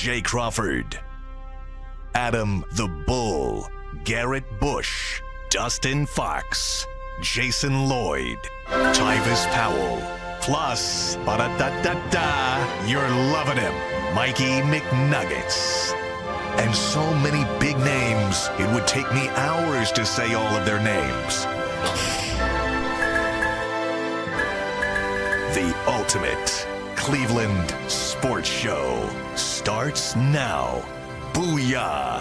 Jay Crawford, Adam the Bull, Garrett Bush, Dustin Fox, Jason Lloyd, Tyvis Powell, plus, ba-da-da-da-da, you're loving him, Mikey McNuggets. And so many big names, it would take me hours to say all of their names. The ultimate Cleveland sports show starts now. Booyah!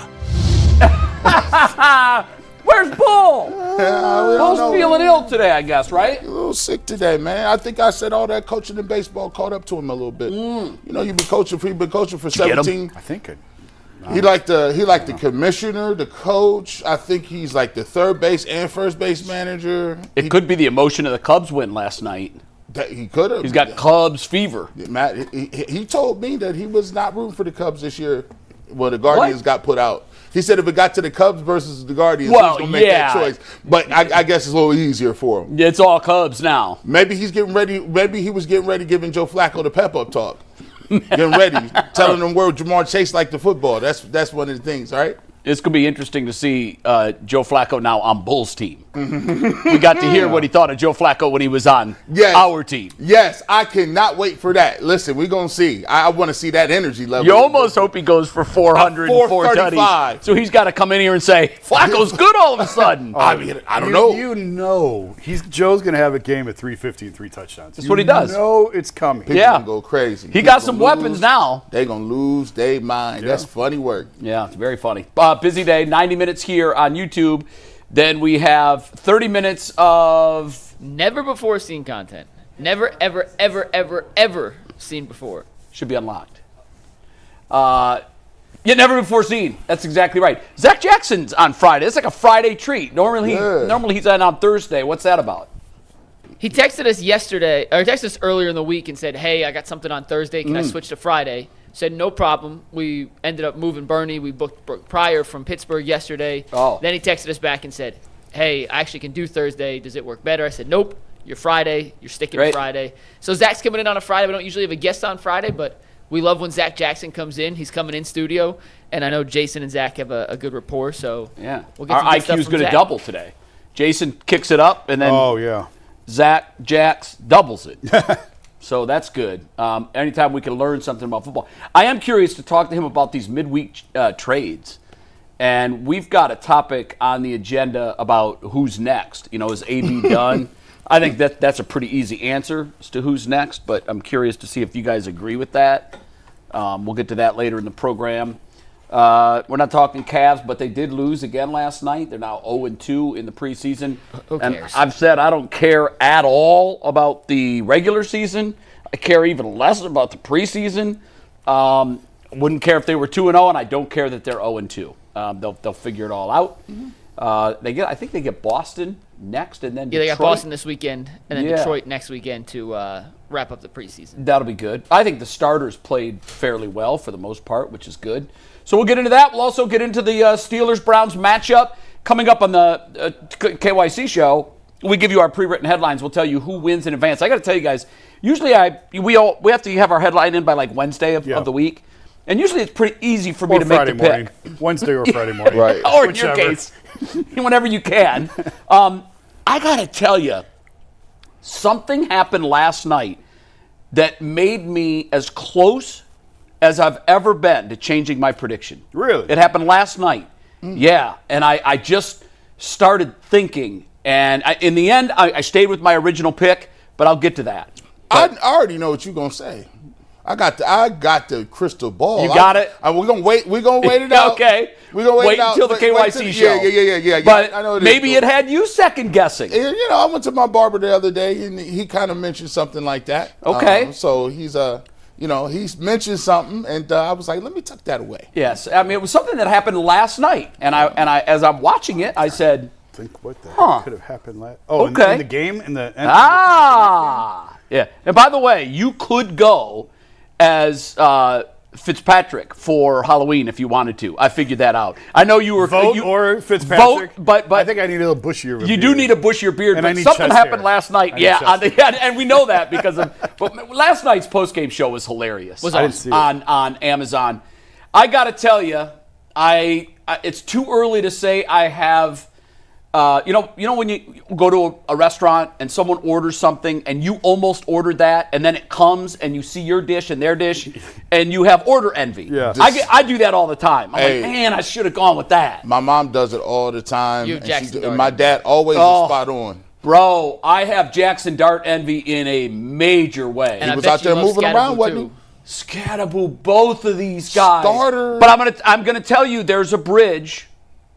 Where's Bull? Bull's feeling ill today, I guess, right? A little sick today, man. I think I said all that coaching in baseball caught up to him a little bit. You know, you've been coaching for 17. I think it. He like the commissioner, the coach. I think he's like the third base and first base manager. It could be the emotion of the Cubs win last night. He could have. He's got Cubs fever. Matt, he told me that he was not rooting for the Cubs this year when the Guardians got put out. He said if it got to the Cubs versus the Guardians, he was going to make that choice. But I guess it's a little easier for him. It's all Cubs now. Maybe he's getting ready. Maybe he was getting ready giving Joe Flacco the pep-up talk. Getting ready, telling them where Jamar Chase liked the football. That's one of the things, right? It's going to be interesting to see Joe Flacco now on Bull's team. We got to hear what he thought of Joe Flacco when he was on our team. Yes, I cannot wait for that. Listen, we're going to see. I want to see that energy level. You almost hope he goes for 400 and 4 tutties. So he's got to come in here and say, Flacco's good all of a sudden. I mean, I don't know. You know, Joe's going to have a game at 350 and 3 touchdowns. That's what he does. You know it's coming. People gonna go crazy. He got some weapons now. They're going to lose their mind. Yeah. That's funny work. Yeah, it's very funny. Busy day, 90 minutes here on YouTube. Then we have 30 minutes of never before seen content. Never, ever, ever, ever, ever seen before. Should be unlocked. Never before seen. That's exactly right. Zack Jackson's on Friday. It's like a Friday treat. Normally he's on Thursday. What's that about? He texted us yesterday, or texted us earlier in the week and said, hey, I got something on Thursday. Can I switch to Friday? Said, no problem. We ended up moving Bernie. We booked Pryor from Pittsburgh yesterday. Oh. Then he texted us back and said, hey, I actually can do Thursday. Does it work better? I said, nope. You're Friday. You're sticking to Friday. So Zach's coming in on a Friday. We don't usually have a guest on Friday, but we love when Zac Jackson comes in. He's coming in studio, and I know Jason and Zach have a good rapport. So yeah, we'll get our IQ is going to double today. Jason kicks it up, and then Zac Jax doubles it. So that's good. Anytime we can learn something about football. I am curious to talk to him about these midweek trades. And we've got a topic on the agenda about who's next. You know, is AB done? I think that's a pretty easy answer as to who's next, but I'm curious to see if you guys agree with that. We'll get to that later in the program. We're not talking Cavs, but they did lose again last night. They're now 0-2 in the preseason. Who and cares? I've said I don't care at all about the regular season. I care even less about the preseason. Wouldn't care if they were 2-0, and I don't care that they're 0-2. They'll figure it all out. I think they get Boston next, and then Detroit. They got Boston this weekend, and then Detroit next weekend to wrap up the preseason. That'll be good. I think the starters played fairly well for the most part, which is good. So we'll get into that. We'll also get into the Steelers-Browns matchup coming up on the KYC show. We give you our pre-written headlines. We'll tell you who wins in advance. I got to tell you guys, usually we have to have our headline in by like Wednesday of the week. And usually it's pretty easy for me to make the pick. Wednesday or Friday morning. Right. Or in your case, whenever you can. I got to tell you, something happened last night that made me as close as I've ever been to changing my prediction. Really? It happened last night. Yeah. And I just started thinking. And in the end, I stayed with my original pick, but I'll get to that. I already know what you're going to say. I got the crystal ball. You got it? We're gonna wait it out. Okay. We're gonna wait it out until the KYC show. Yeah. But I know maybe it had you second guessing. You know, I went to my barber the other day, and he kind of mentioned something like that. Okay. So he's he's mentioned something, and I was like, let me tuck that away. Yes. I mean, it was something that happened last night, and I as I'm watching it, I said, think what the heck could have happened last? Oh, okay. in the game, yeah. And by the way, you could go as Fitzpatrick for Halloween if you wanted to. I figured that out. I know you were or Fitzpatrick. Vote, but I think I need a little bushier. You do need a bushier beard. And but I need something chest happened hair. last night. And we know that because of. But last night's postgame show was hilarious. I didn't see it. on Amazon. I got to tell you, it's too early to say I have. You know when you go to a restaurant and someone orders something and you almost ordered that, and then it comes and you see your dish and their dish, and you have order envy. Yeah. I do that all the time. I'm like, man, I should have gone with that. My mom does it all the time. And my dad always is spot on. Bro, I have Jackson Dart envy in a major way. And he was out there moving around, wasn't he? Scatterboo, both of these guys. Starter. But I'm gonna tell you, there's a bridge.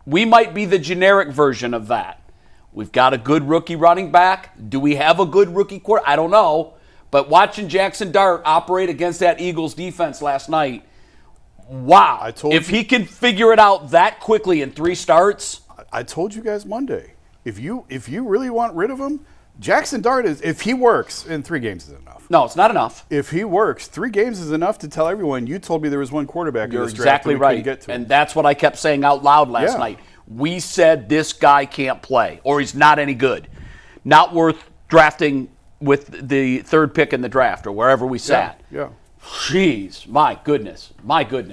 We might be the generic version of that. We've got a good rookie running back. Do we have a good rookie quarterback? I don't know. But watching Jackson Dart operate against that Eagles defense last night, wow. If he can figure it out that quickly in 3 starts. I told you guys Monday. If you really want rid of him, Jackson Dart if he works, in 3 games is enough. No, it's not enough. If he works, 3 games is enough to tell everyone you told me there was one quarterback You're in this draft exactly right. Get to and that's what I kept saying out loud last night. We said this guy can't play, or he's not any good. Not worth drafting with the 3rd pick in the draft or wherever we sat. Yeah. Jeez, my goodness.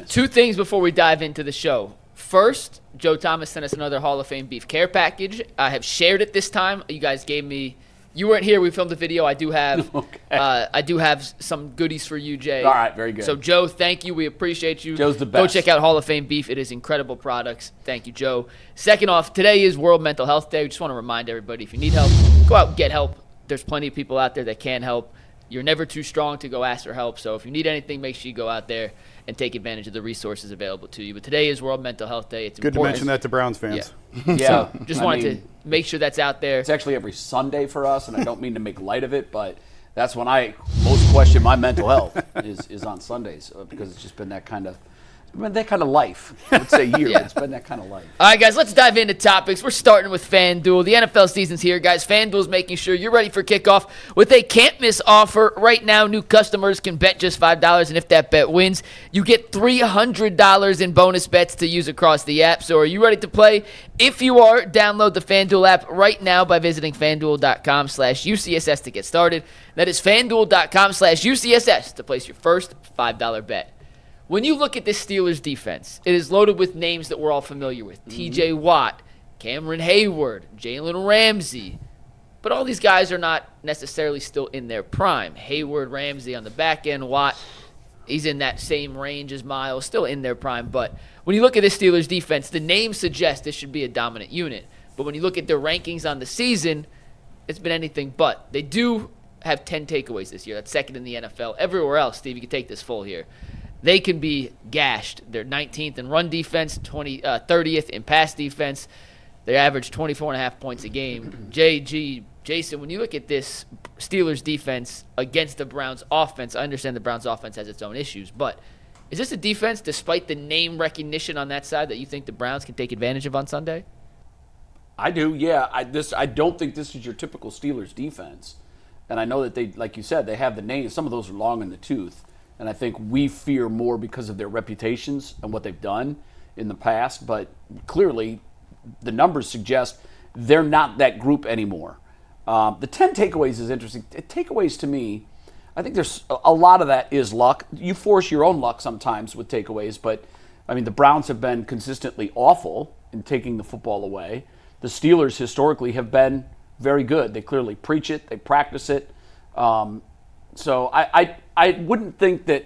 2 things before we dive into the show. First, Joe Thomas sent us another Hall of Fame beef care package. I have shared it this time. You guys gave me. You weren't here. We filmed the video. I do have some goodies for you, Jay. All right, very good. So, Joe, thank you. We appreciate you. Joe's the best. Go check out Hall of Fame beef. It is incredible products. Thank you, Joe. Second off, today is World Mental Health Day. We just want to remind everybody, if you need help, go out and get help. There's plenty of people out there that can help. You're never too strong to go ask for help. So if you need anything, make sure you go out there and take advantage of the resources available to you. But today is World Mental Health Day. It's good important. to mention that to Browns fans. Yeah. So just wanted to make sure that's out there. It's actually every Sunday for us, and I don't mean to make light of it, but that's when I most question my mental health is on Sundays because it's just been that kind of life. I would say year. It's been that kind of life. All right, guys, let's dive into topics. We're starting with FanDuel. The NFL season's here, guys. FanDuel's making sure you're ready for kickoff with a can't-miss offer. Right now, new customers can bet just $5, and if that bet wins, you get $300 in bonus bets to use across the app. So are you ready to play? If you are, download the FanDuel app right now by visiting FanDuel.com/UCSS to get started. That is FanDuel.com/UCSS to place your first $5 bet. When you look at this Steelers defense, it is loaded with names that we're all familiar with. TJ Watt, Cameron Hayward, Jalen Ramsey. But all these guys are not necessarily still in their prime. Hayward, Ramsey on the back end, Watt, he's in that same range as Myles, still in their prime. But when you look at this Steelers defense, the names suggest this should be a dominant unit. But when you look at their rankings on the season, it's been anything but. They do have 10 takeaways this year. That's second in the NFL. Everywhere else, Steve, you can take this full here. They can be gashed. They're 19th in run defense, 30th in pass defense. They average 24.5 points a game. Jason, when you look at this Steelers defense against the Browns offense, I understand the Browns offense has its own issues, but is this a defense, despite the name recognition on that side, that you think the Browns can take advantage of on Sunday? I do, yeah. I don't think this is your typical Steelers defense. And I know that they, like you said, they have the names. Some of those are long in the tooth. And I think we fear more because of their reputations and what they've done in the past. But clearly, the numbers suggest they're not that group anymore. The 10 takeaways is interesting. Takeaways to me, I think there's a lot of that is luck. You force your own luck sometimes with takeaways. But, I mean, the Browns have been consistently awful in taking the football away. The Steelers historically have been very good. They clearly preach it. They practice it. So I wouldn't think that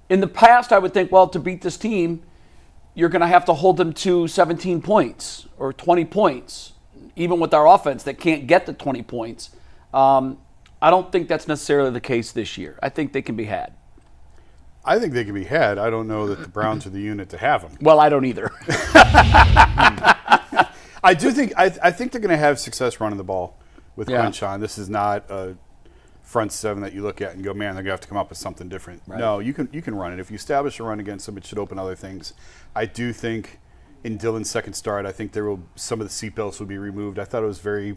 in the past I would think, well, to beat this team, you're going to have to hold them to 17 points or 20 points, even with our offense that can't get to 20 points. I don't think that's necessarily the case this year. I think they can be had. I think they can be had. I don't know that the Browns are the unit to have them. Well, I don't either. I do think I think they're going to have success running the ball with Crenshaw. This is not a front seven that you look at and go, man, they're going to have to come up with something different. Right. No, you can run it. If you establish a run against them, it should open other things. I do think in Dillon's second start, I think some of the seatbelts will be removed. I thought it was very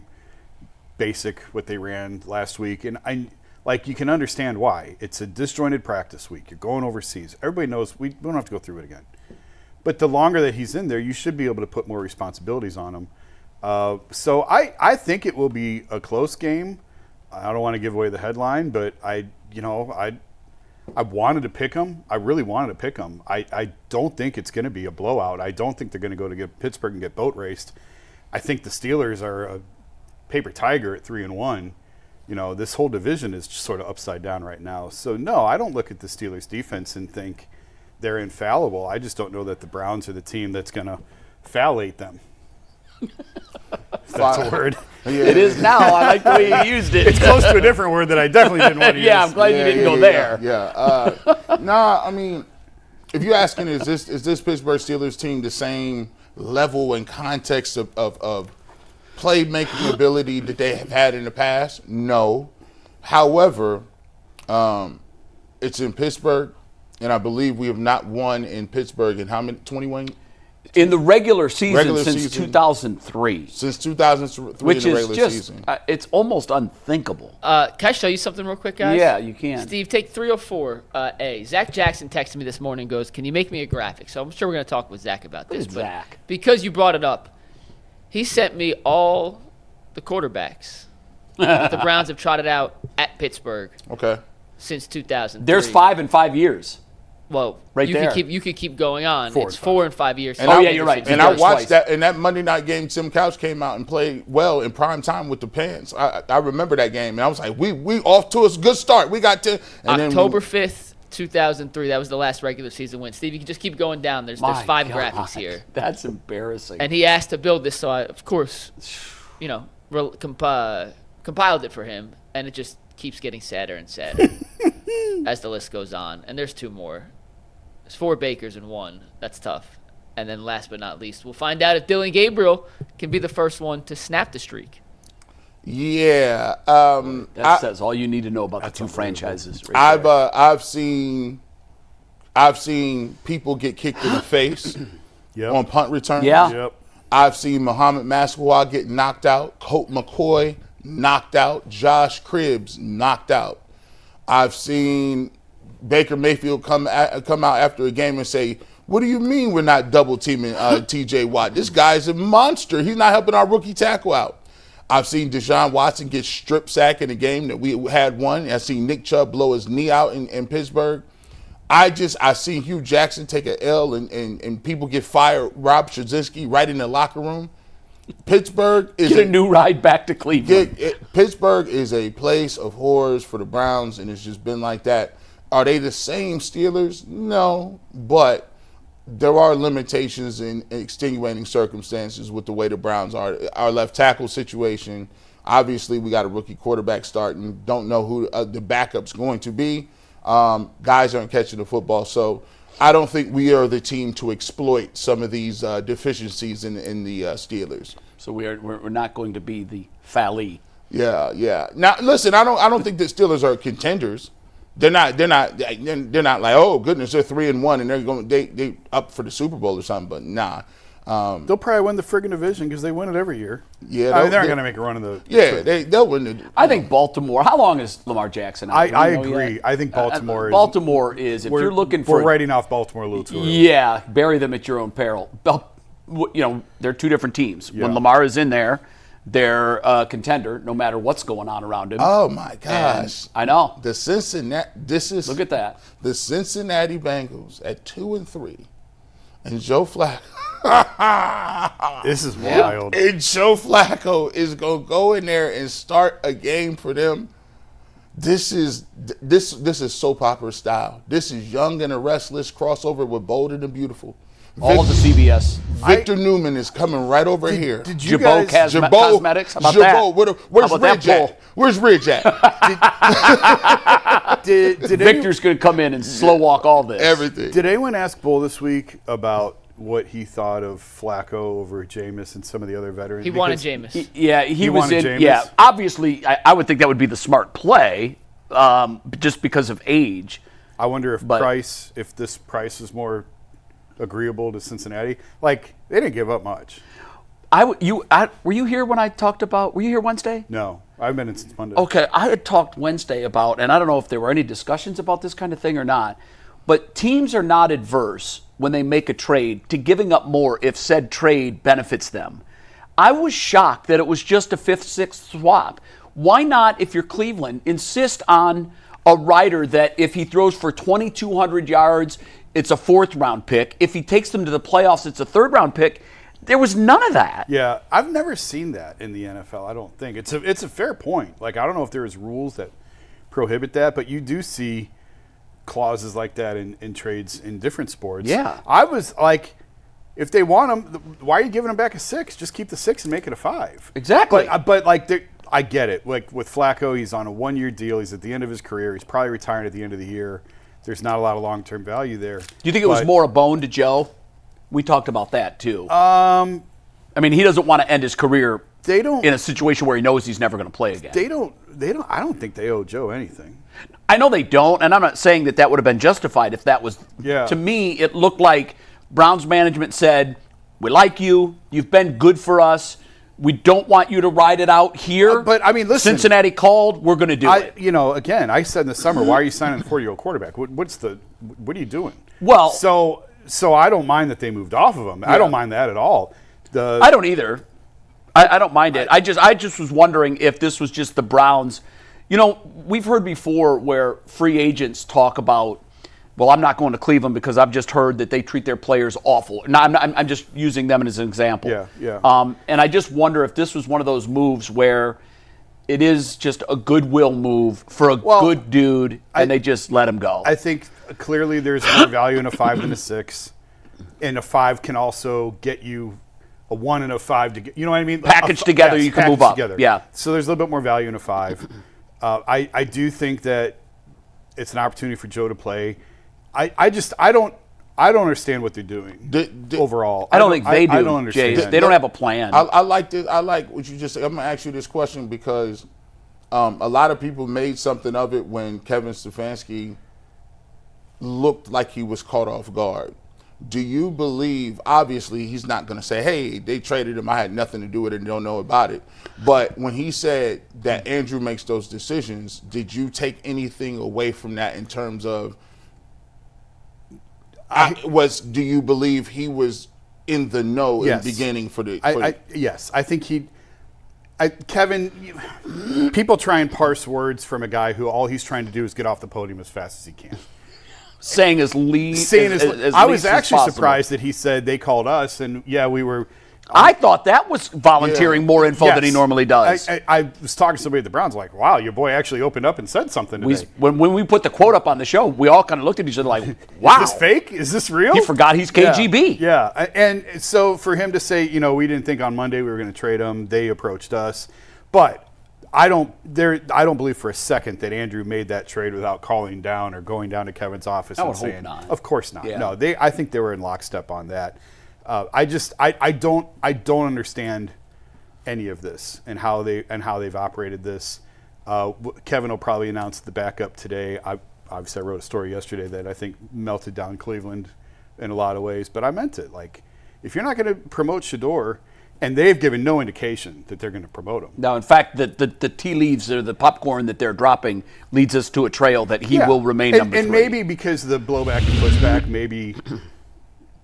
basic what they ran last week, and you can understand why. It's a disjointed practice week. You're going overseas. Everybody knows we don't have to go through it again. But the longer that he's in there, you should be able to put more responsibilities on him. So I think it will be a close game. I don't want to give away the headline, but I wanted to pick them. I really wanted to pick them. I don't think it's going to be a blowout. I don't think they're going to go to get Pittsburgh and get boat raced. I think the Steelers are a paper tiger at 3-1. You know, this whole division is just sort of upside down right now. So, no, I don't look at the Steelers' defense and think they're infallible. I just don't know that the Browns are the team that's going to phallate them. If that's a word. Yeah. It is now. I like the way you used it. It's close to a different word that I definitely didn't want to use. Yeah, I'm glad you didn't go there. Yeah. Nah, I mean, if you're asking, is this Pittsburgh Steelers team the same level and context of playmaking ability that they have had in the past? No. However, it's in Pittsburgh, and I believe we have not won in Pittsburgh in how many? 21. In the regular season since 2003. Since 2003 which in the is regular just, season. It's almost unthinkable. Can I show you something real quick, guys? Yeah, you can. Steve, take 304A. Zac Jackson texted me this morning and goes, can you make me a graphic? So I'm sure we're going to talk with Zac about this. But Zac? because you brought it up, he sent me all the quarterbacks that the Browns have trotted out at Pittsburgh Okay. since 2003. There's 5 in 5 years. Well, Right you there. You could keep going on. 4 it's and 5. 4 and 5 years. And you're right. And He I does watched twice. that in that Monday night game. Tim Couch came out and played well in prime time with the Pants. I remember that game, and I was like, "We off to a good start. We got to October 5th, 2003. That was the last regular season win. Steve, you can just keep going down. There's 5 My graphics God, here. That's embarrassing. And he asked to build this, so I, of course, compiled it for him, and it just keeps getting sadder and sadder as the list goes on. And there's 2 more. There's 4 Bakers and 1. That's tough. And then last but not least, we'll find out if Dillon Gabriel can be the first one to snap the streak. Yeah. That says all you need to know about the 2 franchises. Right there. I've seen people get kicked in the face on punt returns. Yeah. Yep. I've seen Muhammad Massawa get knocked out, Colt McCoy knocked out, Josh Cribbs knocked out. I've seen Baker Mayfield come out after a game and say, "What do you mean we're not double teaming T.J. Watt? This guy's a monster. He's not helping our rookie tackle out." I've seen Deshaun Watson get strip sacked in a game that we had won. I've seen Nick Chubb blow his knee out in Pittsburgh. I seen Hugh Jackson take an L and people get fired. Rob Straczynski right in the locker room. Pittsburgh is Get a new ride back to Cleveland. Pittsburgh is a place of horrors for the Browns, and it's just been like that. Are they the same Steelers? No, but there are limitations in extenuating circumstances with the way the Browns are. Our left tackle situation, obviously we got a rookie quarterback starting. Don't know who the backup's going to be. Guys aren't catching the football, so I don't think we are the team to exploit some of these deficiencies in the Steelers. So we're not going to be the Fally. Yeah. Now listen, I don't think the Steelers are contenders. They're not like, oh goodness, they're 3-1 and they up for the Super Bowl or something. But nah. They'll probably win the friggin' division because they win it every year. Yeah, I mean, they're going to make a run in the. Yeah, they'll win. I think Baltimore. How long is Lamar Jackson out? I agree. I think Baltimore is. Baltimore is. If you're looking for, we're writing off Baltimore a little too early. Yeah, bury them at your own peril. They're 2 different teams. Yeah. When Lamar is in there, they're a contender no matter what's going on around him. Oh my gosh! And I know. The Cincinnati. Look at that. The Cincinnati Bengals at 2-3, and Joe Flacco. This is wild. And Joe Flacco is gonna go in there and start a game for them. This is soap opera style. This is Young and the Restless crossover with Bold and the Beautiful. All of the CBS. Victor Newman is coming right over here. Did you Jabot guys? Cosmetics. How about that? Where's How about Ridge that at? Where's Ridge at? Did Victor's going to come in and slow walk all this. Everything. Did anyone ask Bull this week about what he thought of Flacco over Jameis and some of the other veterans? He wanted Jameis. He was wanted in. Jameis? Yeah, obviously, I would think that would be the smart play, just because of age. I wonder if this price is more agreeable to Cincinnati. Like, they didn't give up much. Were you here when I talked about? Were you here Wednesday? No, I've been in since Monday. Okay, I had talked Wednesday about, and I don't know if there were any discussions about this kind of thing or not, but teams are not adverse when they make a trade to giving up more if said trade benefits them. I was shocked that it was just a 5th, 6th swap. Why not, if you're Cleveland, insist on a rider that if he throws for 2,200 yards, it's a 4th-round pick. If he takes them to the playoffs, it's a 3rd-round pick. There was none of that. Yeah, I've never seen that in the NFL, I don't think. It's a fair point. Like, I don't know if there's rules that prohibit that, but you do see clauses like that in trades in different sports. Yeah. I was like, if they want him, why are you giving him back a 6? Just keep the 6 and make it a 5. Exactly. But like, I get it. Like with Flacco, he's on a 1-year deal. He's at the end of his career. He's probably retiring at the end of the year. There's not a lot of long-term value there. Do you think it was more a bone to Joe? We talked about that too. I mean, he doesn't want to end his career in a situation where he knows he's never going to play again. They don't. I don't think they owe Joe anything. I know they don't, and I'm not saying that would have been justified if that was. Yeah. To me, it looked like Browns management said, "We like you. You've been good for us. We don't want you to ride it out here." But I mean, listen, Cincinnati called. We're going to do it. Again, I said in the summer, why are you signing a 40-year-old quarterback? What are you doing? Well, so I don't mind that they moved off of him. Yeah. I don't mind that at all. I don't either. I don't mind it. I just was wondering if this was just the Browns. We've heard before where free agents talk about, well, I'm not going to Cleveland because I've just heard that they treat their players awful. No, I'm just using them as an example. Yeah. And I just wonder if this was one of those moves where it is just a goodwill move for a good dude, and they just let him go. I think clearly there's more value in a 5 than a 6, and a 5 can also get you a 1 and a 5 to get. You know what I mean? Packaged together, you can move up. Together. Yeah. So there's a little bit more value in a 5. I do think that it's an opportunity for Joe to play. I don't understand what they're doing overall. I don't think they do. I don't understand. Jay. They don't have a plan. I like this. I like what you just said. I'm gonna ask you this question because a lot of people made something of it when Kevin Stefanski looked like he was caught off guard. Do you believe, obviously he's not going to say, hey, they traded him, I had nothing to do with it and don't know about it. But when he said that Andrew makes those decisions, did you take anything away from that in terms of, do you believe he was in the know in the beginning for the yes, I think Kevin, people try and parse words from a guy who all he's trying to do is get off the podium as fast as he can. Saying as least I was actually surprised that he said they called us, and we were. I thought that was volunteering more info than he normally does. I was talking to somebody at the Browns, like, wow, your boy actually opened up and said something today. When we put the quote up on the show, we all kind of looked at each other like, wow. Is this fake? Is this real? He forgot he's KGB. Yeah. And so for him to say, we didn't think on Monday we were going to trade him, they approached us. But I don't believe for a second that Andrew made that trade without calling down or going down to Kevin's office and saying, not. Of course not. Yeah. No, I think they were in lockstep on that. I don't understand any of this and how they've operated this. Kevin will probably announce the backup today. Obviously I wrote a story yesterday that I think melted down Cleveland in a lot of ways, but I meant it. Like, if you're not going to promote Shedeur, and they've given no indication that they're going to promote him. No, in fact, the tea leaves or the popcorn that they're dropping leads us to a trail that he will remain number 3. And maybe because of the blowback and pushback, maybe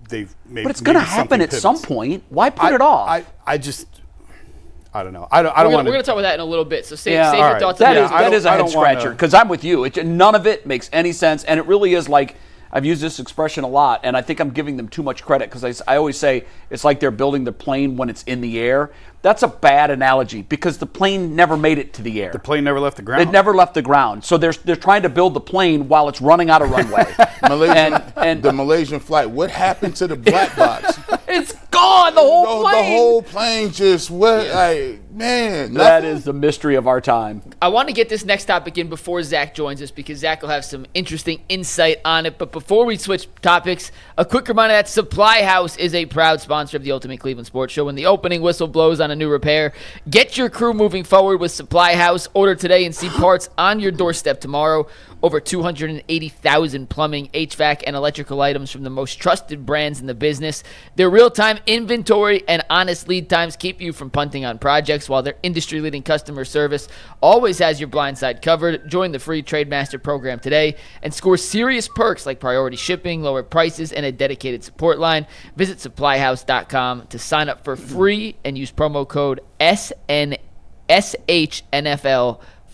they've made. But it's going to happen at some point. Why put it off? I don't know. I don't want to. We're going to talk about that in a little bit. So save your thoughts. That is a head scratcher because I'm with you. None of it makes any sense, and it really is like. I've used this expression a lot, and I think I'm giving them too much credit because I always say it's like they're building the plane when it's in the air. That's a bad analogy because the plane never made it to the air. The plane never left the ground. It never left the ground. So they're trying to build the plane while it's running out of runway. The Malaysian flight. What happened to the black box? It's gone. The whole plane. The whole plane just went. Like, man, that is the mystery of our time. I want to get this next topic in before Zach joins us because Zach will have some interesting insight on it. But before we switch topics, a quick reminder that Supply House is a proud sponsor of the Ultimate Cleveland Sports Show. When the opening whistle blows on a new repair, get your crew moving forward with Supply House. Order today and see parts on your doorstep tomorrow. Over 280,000 plumbing, HVAC, and electrical items from the most trusted brands in the business. Their real-time inventory and honest lead times keep you from punting on projects, while their industry-leading customer service always has your blind side covered. Join the free TradeMaster program today and score serious perks like priority shipping, lower prices, and a dedicated support line. Visit supplyhouse.com to sign up for free and use promo code SHNFL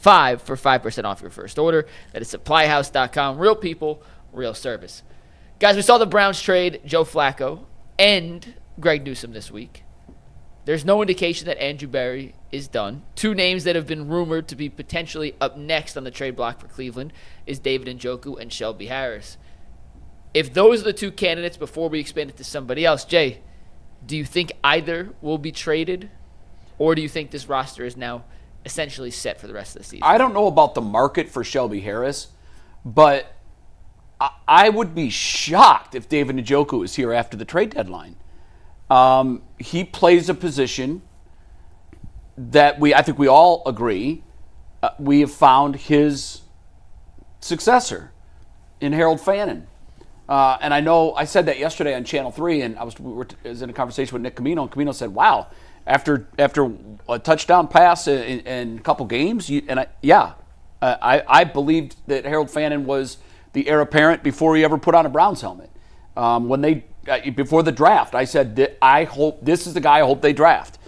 5 for 5% off your first order. That is supplyhouse.com. Real people, real service. Guys, we saw the Browns trade Joe Flacco and Greg Newsome this week. There's no indication that Andrew Berry is done. 2 names that have been rumored to be potentially up next on the trade block for Cleveland is David Njoku and Shelby Harris. If those are the 2 candidates before we expand it to somebody else, Jay, do you think either will be traded, or do you think this roster is now essentially set for the rest of the season? I don't know about the market for Shelby Harris, but I would be shocked if David Njoku is here after the trade deadline. He plays a position that I think we all agree we have found his successor in Harold Fannin. And I know I said that yesterday on Channel 3, and I was in a conversation with Nick Camino, and Camino said, wow, after a touchdown pass in a couple games, I believed that Harold Fannin was the heir apparent before he ever put on a Browns helmet. Before the draft, I said that I hope this is the guy I hope they draft.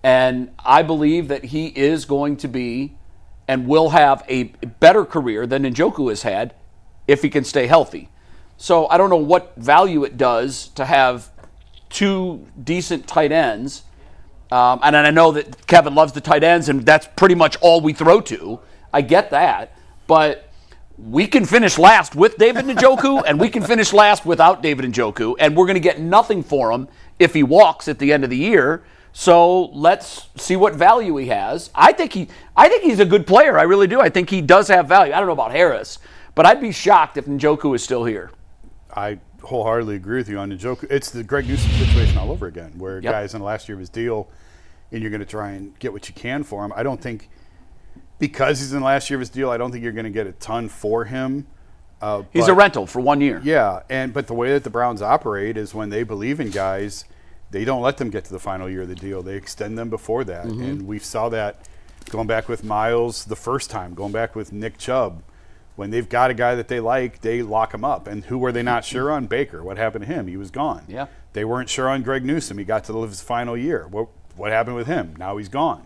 And I believe that he is going to be and will have a better career than Njoku has had if he can stay healthy. So I don't know what value it does to have 2 decent tight ends. And I know that Kevin loves the tight ends, and that's pretty much all we throw to. I get that. But we can finish last with David Njoku, and we can finish last without David Njoku, and we're going to get nothing for him if he walks at the end of the year. So let's see what value he has. I think he's a good player. I really do. I think he does have value. I don't know about Harris, but I'd be shocked if Njoku is still here. I wholeheartedly agree with you on Njoku. It's the Greg Newsome situation all over again, where guys in the last year of his deal, and you're going to try and get what you can for him. I don't think, because he's in the last year of his deal, I don't think you're going to get a ton for him. He's a rental for 1 year. Yeah, but the way that the Browns operate is when they believe in guys, they don't let them get to the final year of the deal. They extend them before that. Mm-hmm. And we saw that going back with Myles the first time, going back with Nick Chubb. When they've got a guy that they like, they lock him up. And who were they not sure on? Baker. What happened to him? He was gone. Yeah. They weren't sure on Greg Newsome. He got to live his final year. What happened with him? Now he's gone.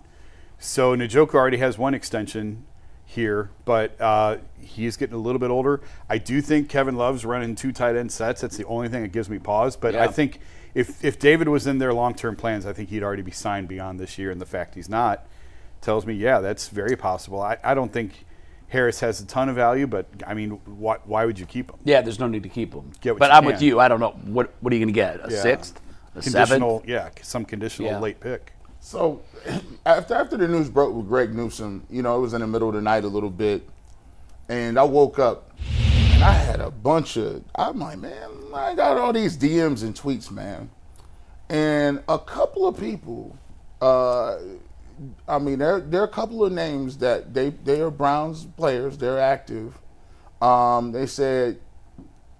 So Njoku already has 1 extension here, but he's getting a little bit older. I do think Kevin loves running 2 tight end sets. That's the only thing that gives me pause. But I think if David was in their long-term plans, I think he'd already be signed beyond this year. And the fact he's not tells me, that's very possible. I don't think Harris has a ton of value, but, I mean, why would you keep him? Yeah, there's no need to keep him. But I'm with you. I don't know. What are you going to get? A 6th? A 7th? Yeah, some conditional late pick. So after the news broke with Greg Newsome, it was in the middle of the night a little bit, and I woke up and I had I'm like, man, I got all these DMs and tweets, man. And a couple of people, there are a couple of names that they are Browns players, they're active. They said,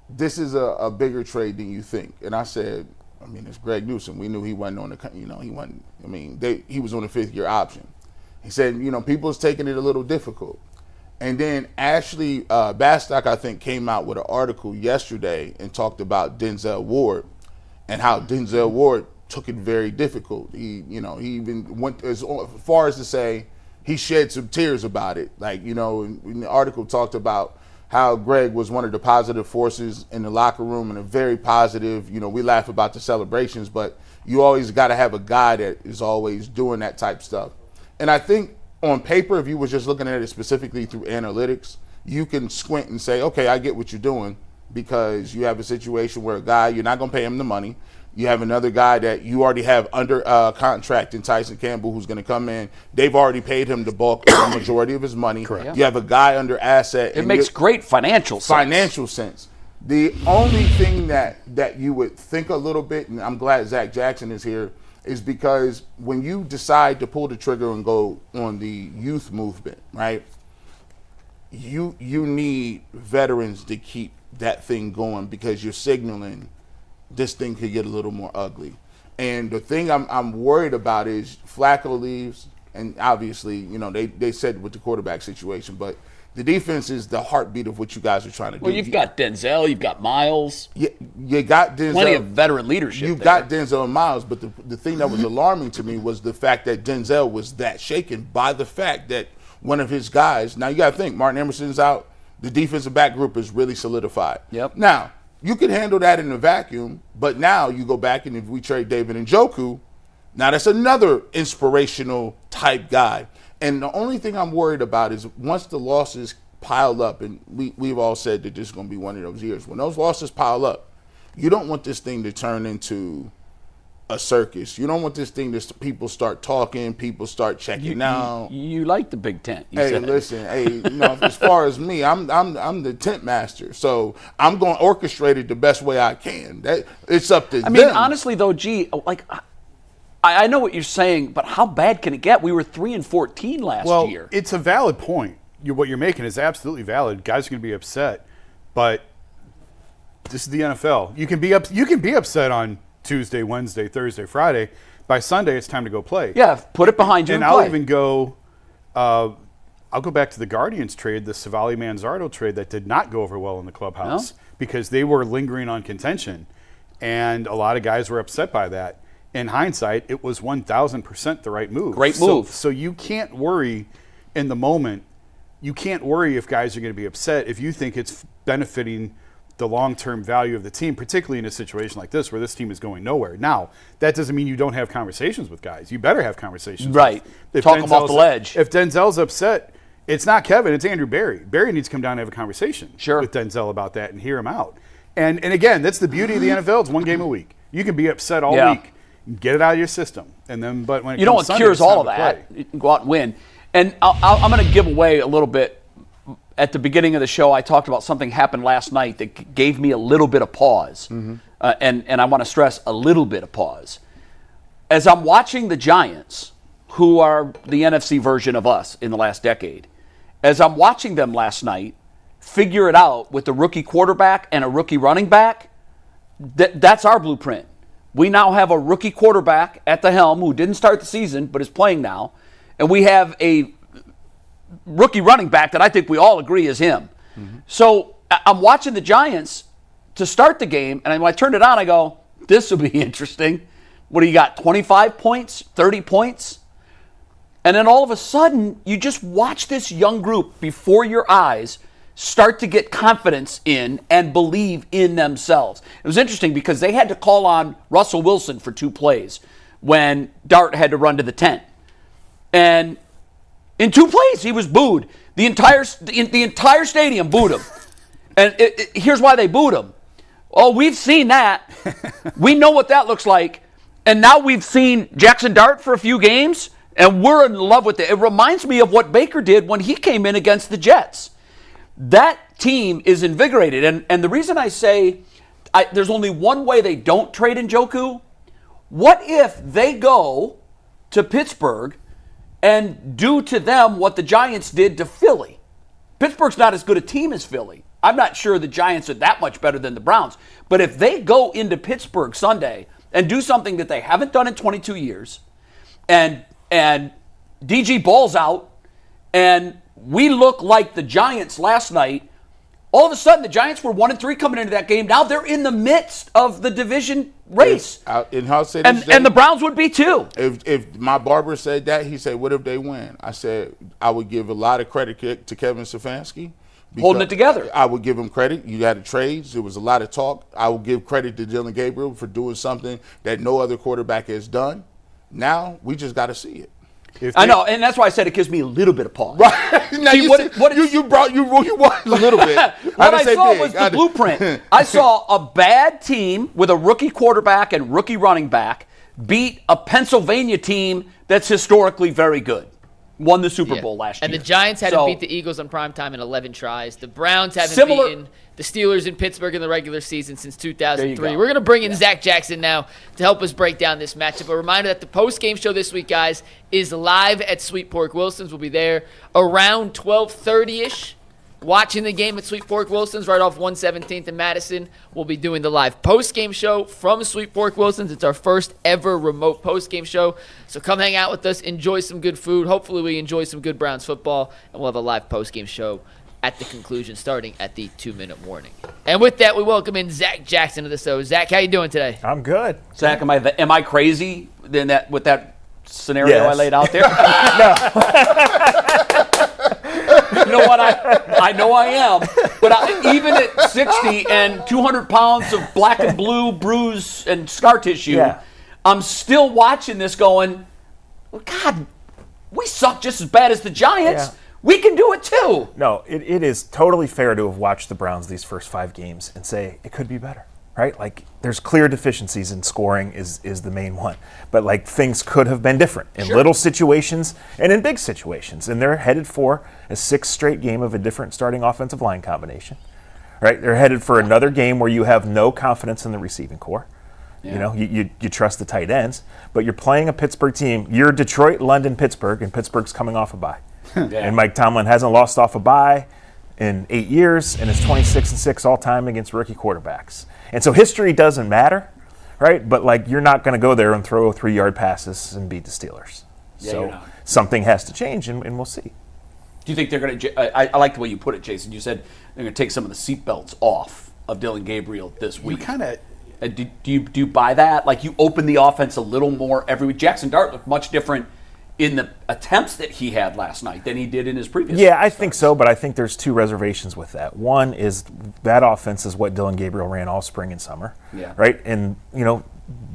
this is a bigger trade than you think. And I said, it's Greg Newsome. We knew he wasn't on he was on a 5th-year option. He said, people's taking it a little difficult. And then Ashley Bastock, I think, came out with an article yesterday and talked about Denzel Ward and how Denzel Ward took it very difficult. He even went as far as to say he shed some tears about it. In the article talked about how Greg was one of the positive forces in the locker room and a very positive, we laugh about the celebrations, but you always got to have a guy that is always doing that type stuff. And I think on paper, if you were just looking at it specifically through analytics, you can squint and say, okay, I get what you're doing, because you have a situation where a guy, you're not going to pay him the money. You have another guy that you already have under contract in Tyson Campbell, who's going to come in. They've already paid him the bulk, the majority of his money. Correct. Yeah. You have a guy under asset. It makes great financial sense. The only thing that you would think a little bit, and I'm glad Zack Jackson is here, is because when you decide to pull the trigger and go on the youth movement, right, you need veterans to keep that thing going, because you're signaling this thing could get a little more ugly. And the thing I'm worried about is Flacco leaves, and obviously, they said with the quarterback situation, but the defense is the heartbeat of what you guys are trying to do. Well, you've got Denzel, you've got Myles. You got Denzel. Plenty of veteran leadership. You've got Denzel and Myles, but the thing that was alarming to me was the fact that Denzel was that shaken by the fact that one of his guys. Now, you got to think, Martin Emerson's out. The defensive back group is really solidified. Yep. Now, you could handle that in a vacuum, but now you go back and if we trade David Njoku, now that's another inspirational type guy. And the only thing I'm worried about is once the losses pile up, and we've all said that this is going to be one of those years. When those losses pile up, you don't want this thing to turn into a circus. You don't want this thing to people start talking, people start checking out. You like the Big Tent. Listen, as far as me, I'm the tent master. So I'm going to orchestrate it the best way I can. It's up to them. I mean, honestly, though, I know what you're saying, but how bad can it get? We were 3-14 last year. Well, it's a valid point. What you're making is absolutely valid. Guys are going to be upset, but this is the NFL. You can be upset on Tuesday, Wednesday, Thursday, Friday. By Sunday, it's time to go play. Yeah, put it behind you and I'll play. even go. I'll go back to the Guardians trade, the Savali Manzardo trade that did not go over well in the clubhouse because they were lingering on contention, and a lot of guys were upset by that. In hindsight, it was 1,000% the right move. Great move. So you can't worry in the moment. You can't worry if guys are going to be upset if you think it's benefiting the long-term value of the team, particularly in a situation like this where this team is going nowhere. Now, that doesn't mean you don't have conversations with guys. You better have conversations. Right. Talk them off the ledge. If Denzel's upset, it's not Kevin, it's Andrew Barry. Barry needs to come down and have a conversation with Denzel about that and hear him out. And again, that's the beauty of the NFL. It's one game a week. You can be upset all week. Get it out of your system. And then, but when it comes Sunday, cures it's time all of to that. play. You can go out and win. And I'm going to give away a little bit. At the beginning of the show, I talked about something happened last night that gave me a little bit of pause. And I want to stress a little bit of pause. As I'm watching the Giants, who are the NFC version of us in the last decade, as I'm watching them last night figure it out with a rookie quarterback and a rookie running back, that's our blueprint. We now have a rookie quarterback at the helm who didn't start the season but is playing now, and we have a rookie running back that I think we all agree is him. So I'm watching the Giants to start the game, and when I turned it on, I go, this will be interesting. What do you got, 25 points, 30 points? And then all of a sudden, you just watch this young group before your eyes start to get confidence in and believe in themselves. It was interesting because they had to call on Russell Wilson for 2 plays when Dart had to run to the 10. And in 2 plays, he was booed. The entire stadium booed him. And here's why they booed him. Oh, we've seen that. We know what that looks like. And now we've seen Jackson Dart for a few games, and we're in love with it. It reminds me of what Baker did when he came in against the Jets. That team is invigorated. And the reason I say there's only one way they don't trade Njoku, what if they go to Pittsburgh and do to them what the Giants did to Philly? Pittsburgh's not as good a team as Philly. I'm not sure the Giants are that much better than the Browns. But if they go into Pittsburgh Sunday and do something that they haven't done in 22 years, and DG balls out, and we look like the Giants last night, all of a sudden the Giants were 1-3 coming into that game. Now they're in the midst of the division race. And the Browns would be too. If my barber said that, he said, what if they win? I said, I would give a lot of credit to Kevin Stefanski. Holding it together. I would give him credit. You had the trades. There was a lot of talk. I would give credit to Dillon Gabriel for doing something that no other quarterback has done. Now we just got to see it. I know, and that's why I said it gives me a little bit of pause. Right. Now See, you won a little bit. What I saw was the blueprint. I saw a bad team with a rookie quarterback and rookie running back beat a Pennsylvania team that's historically very good. Won the Super Bowl last year. And the Giants hadn't beat the Eagles on primetime in 11 tries. The Browns haven't beaten the Steelers in Pittsburgh in the regular season since 2003. We're going to bring in Zac Jackson now to help us break down this matchup. A reminder that the post-game show this week, guys, is live at Sweet Pork Wilson's. We'll be there around 12:30-ish. Watching the game at Sweet Pork Wilson's right off 117th in Madison. We'll be doing the live post-game show from Sweet Pork Wilson's. It's our first ever remote post-game show. So come hang out with us, enjoy some good food. Hopefully we enjoy some good Browns football, and we'll have a live post-game show at the conclusion starting at the 2-minute warning. And with that, we welcome in Zac Jackson to the show. Zac, how you doing today? I'm good. Zac, am I crazy with that scenario I laid out there? No. know what? I know I am. But even at 60 and 200 pounds of black and blue bruise and scar tissue, I'm still watching this going, well, God, we suck just as bad as the Giants. Yeah. We can do it too. No, it is totally fair to have watched the Browns these first 5 games and say it could be better, right? Like, there's clear deficiencies in scoring is the main one. But, like, things could have been different in little situations and in big situations. And they're headed for a 6th straight game of a different starting offensive line combination, right? They're headed for another game where you have no confidence in the receiving core. Yeah. You know, you trust the tight ends. But you're playing a Pittsburgh team. You're Detroit, London, Pittsburgh, and Pittsburgh's coming off a bye. And Mike Tomlin hasn't lost off a bye in 8 years and is 26-6 all time against rookie quarterbacks. And so history doesn't matter, right? But, like, you're not going to go there and throw 3-yard passes and beat the Steelers. Yeah, so something has to change, and we'll see. Do you think they're going to? I like the way you put it, Jason. You said they're going to take some of the seatbelts off of Dillon Gabriel this week. You kind of. Do you buy that? Like, you open the offense a little more every week. Jackson Dart looked much different in the attempts that he had last night than he did in his previous I think so, but I think there's 2 reservations with that. One is that offense is what Dillon Gabriel ran all spring and summer, right? And, you know,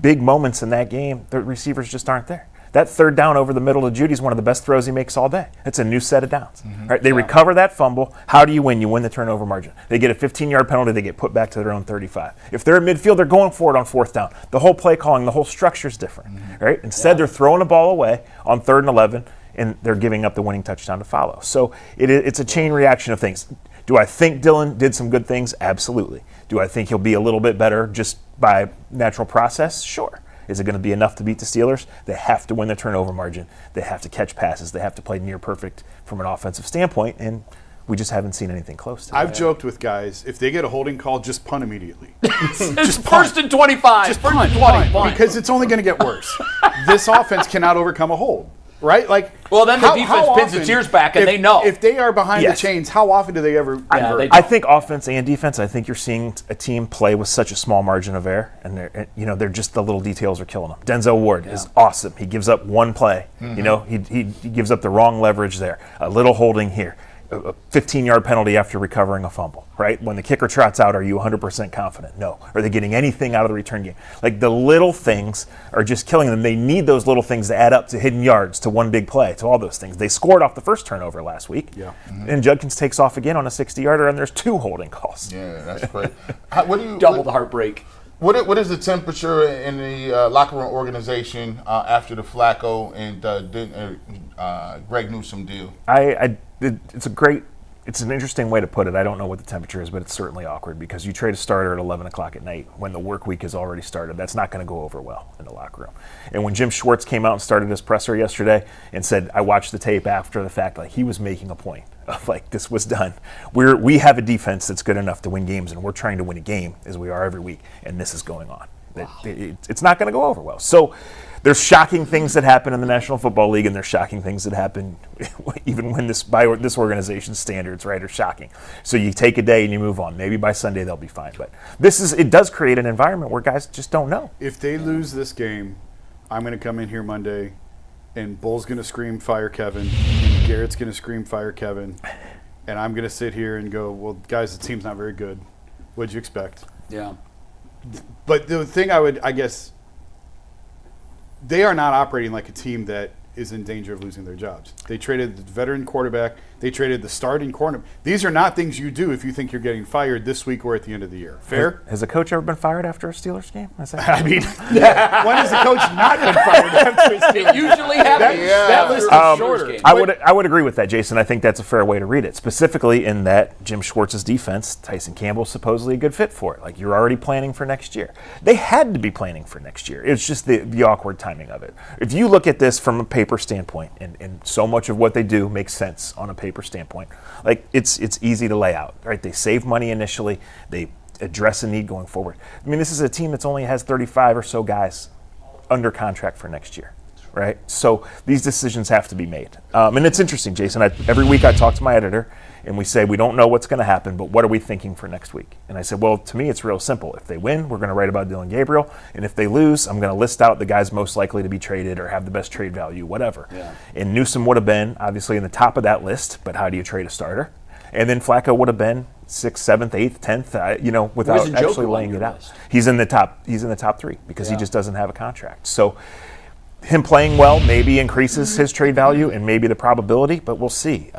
big moments in that game, the receivers just aren't there. That 3rd down over the middle of Judy is one of the best throws he makes all day. It's a new set of downs, right? They recover that fumble. How do you win? You win the turnover margin. They get a 15-yard penalty. They get put back to their own 35. If they're at midfield, they're going for it on 4th down. The whole play calling, the whole structure is different, right? Instead, they're throwing the ball away on 3rd and 11, and they're giving up the winning touchdown to follow. So it's a chain reaction of things. Do I think Dillon did some good things? Absolutely. Do I think he'll be a little bit better just by natural process? Sure. Is it going to be enough to beat the Steelers? They have to win the turnover margin. They have to catch passes. They have to play near perfect from an offensive standpoint, and we just haven't seen anything close to that. I've joked with guys, if they get a holding call, just punt immediately. Just first and 25. Just punt, because it's only going to get worse. This offense cannot overcome a hold. Right? Like, well, then the defense pins its ears back, and they know. If they are behind the chains, how often do they ever convert? I think offense and defense, I think you're seeing a team play with such a small margin of error, and they're just the little details are killing them. Denzel Ward is awesome. He gives up one play. You know, he gives up the wrong leverage there. A little holding here. A 15-yard penalty after recovering a fumble, right? When the kicker trots out, are you 100% confident? No. Are they getting anything out of the return game? Like, the little things are just killing them. They need those little things to add up to hidden yards, to one big play, to all those things. They scored off the first turnover last week, and Judkins takes off again on a 60-yarder, and there's 2 holding calls. Yeah, that's great. Double the heartbreak. What is the temperature in the locker room organization after the Flacco and Greg Newsome deal? It's an interesting way to put it. I don't know what the temperature is, but it's certainly awkward because you trade a starter at 11 o'clock at night when the work week has already started. That's not going to go over well in the locker room. And when Jim Schwartz came out and started his presser yesterday and said, I watched the tape after the fact, like, he was making a point of, like, this was done. We have a defense that's good enough to win games, and we're trying to win a game as we are every week, and this is going on. Wow. It's not going to go over well. So there's shocking things that happen in the National Football League, and there's shocking things that happen even when by this organization's standards, right, are shocking. So you take a day and you move on. Maybe by Sunday they'll be fine. But it does create an environment where guys just don't know. If they lose this game, I'm going to come in here Monday, and Bull's going to scream, fire Kevin, and Garrett's going to scream, fire Kevin, and I'm going to sit here and go, well, guys, the team's not very good. What'd you expect? Yeah. But the thing I guess, they are not operating like a team that is in danger of losing their jobs. They traded the veteran quarterback. They traded the starting corner. These are not things you do if you think you're getting fired this week or at the end of the year. Fair? Has a coach ever been fired after a Steelers game? I mean, when has the coach not been fired after a Steelers game? It usually happens. That list is shorter. I would agree with that, Jason. I think that's a fair way to read it, specifically in that Jim Schwartz's defense, Tyson Campbell's supposedly a good fit for it. Like, you're already planning for next year. They had to be planning for next year. It's just the awkward timing of it. If you look at this from a paper standpoint, and so much of what they do makes sense on a paper standpoint, like, it's easy to lay out, right? They save money initially. They address a need going forward. I mean, this is a team that's only has 35 or so guys under contract for next year, right? So these decisions have to be made. And it's interesting, Jason. Every week I talk to my editor, and we say, we don't know what's going to happen, but what are we thinking for next week? And I said, well, to me, it's real simple. If they win, we're going to write about Dillon Gabriel. And if they lose, I'm going to list out the guys most likely to be traded or have the best trade value, whatever. Yeah. And Newsome would have been, obviously, in the top of that list, but how do you trade a starter? And then Flacco would have been 6th, 7th, 8th, 10th, without actually laying it out. He's in the top 3 because he just doesn't have a contract. So him playing well maybe increases his trade value and maybe the probability, but we'll see.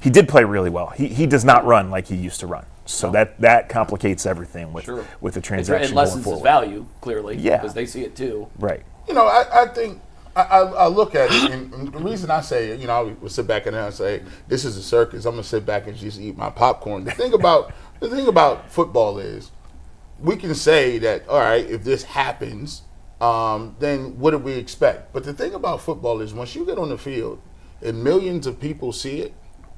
He did play really well. He does not run like he used to run. So that complicates everything with the transaction it lessens going his forward. value, clearly, because they see it too. Right. I think I look at it, and the reason I say, I would sit back in there and say, this is a circus. I'm going to sit back and just eat my popcorn. The thing about football is we can say that, all right, if this happens, then what do we expect? But the thing about football is once you get on the field and millions of people see it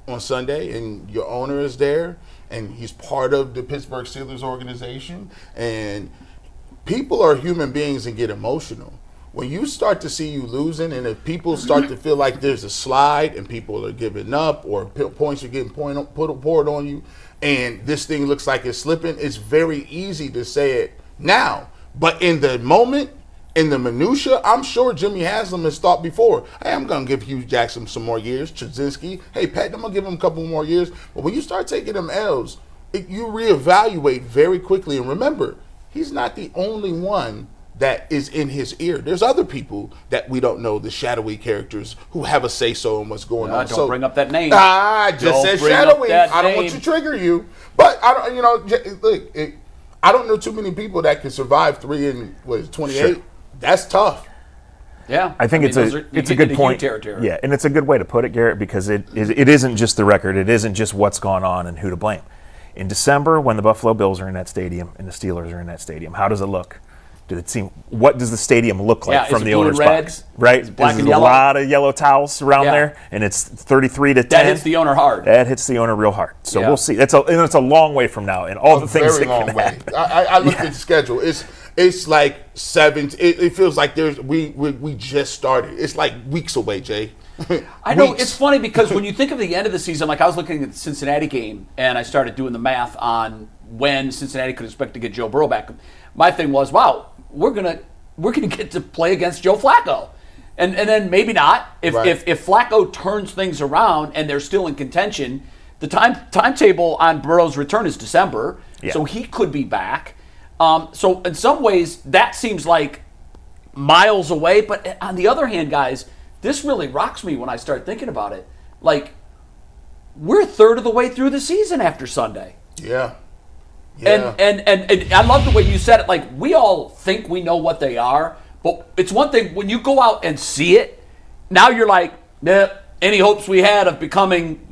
on Sunday and your owner is there and he's part of the Pittsburgh Steelers organization and people are human beings and get emotional. When you start to see you losing and if people start to feel like there's a slide and people are giving up or points are getting poured on you and this thing looks like it's slipping, it's very easy to say it now. But in the moment, in the minutia, I'm sure Jimmy Haslam has thought before, hey, I'm going to give Hugh Jackson some more years. Trzynski, hey, Pat, I'm going to give him a couple more years. But when you start taking them L's, you reevaluate very quickly. And remember, he's not the only one that is in his ear. There's other people that we don't know, the shadowy characters who have a say-so in what's going on. Don't bring up that name. I just said shadowy. I don't want to trigger you. But, look, I don't know too many people that can survive 28? Sure. That's tough. Yeah, I think it's a good point. Yeah, and it's a good way to put it, Garrett, because it isn't just the record. It isn't just what's gone on and who to blame. In December, when the Buffalo Bills are in that stadium and the Steelers are in that stadium, how does it look? What does the stadium look like from the owner's box? Right, it's black and yellow. A lot of yellow towels around there, and it's 33-10. That hits the owner hard. That hits the owner real hard. So we'll see. It's a long way from now, and all the things that can happen. I looked at the schedule. It's like 7. It feels like we just started. It's like weeks away, Jay. I know. It's funny because when you think of the end of the season, like I was looking at the Cincinnati game and I started doing the math on when Cincinnati could expect to get Joe Burrow back. My thing was, wow, we're gonna get to play against Joe Flacco, and then maybe not if Flacco turns things around and they're still in contention. The timetable on Burrow's return is December, so he could be back. So in some ways, that seems like miles away. But on the other hand, guys, this really rocks me when I start thinking about it. Like, we're a third of the way through the season after Sunday. Yeah. And I love the way you said it. Like, we all think we know what they are, but it's one thing when you go out and see it. Now you're like, any hopes we had of becoming,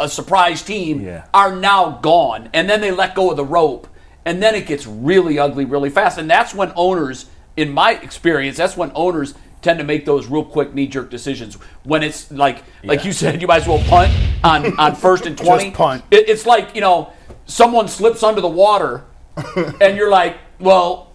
a surprise team are now gone. And then they let go of the rope. And then it gets really ugly really fast. And that's when owners, in my experience, tend to make those real quick knee-jerk decisions. When it's like you said, you might as well punt on 1st and 20. Just punt. It's like, someone slips under the water and you're like, well,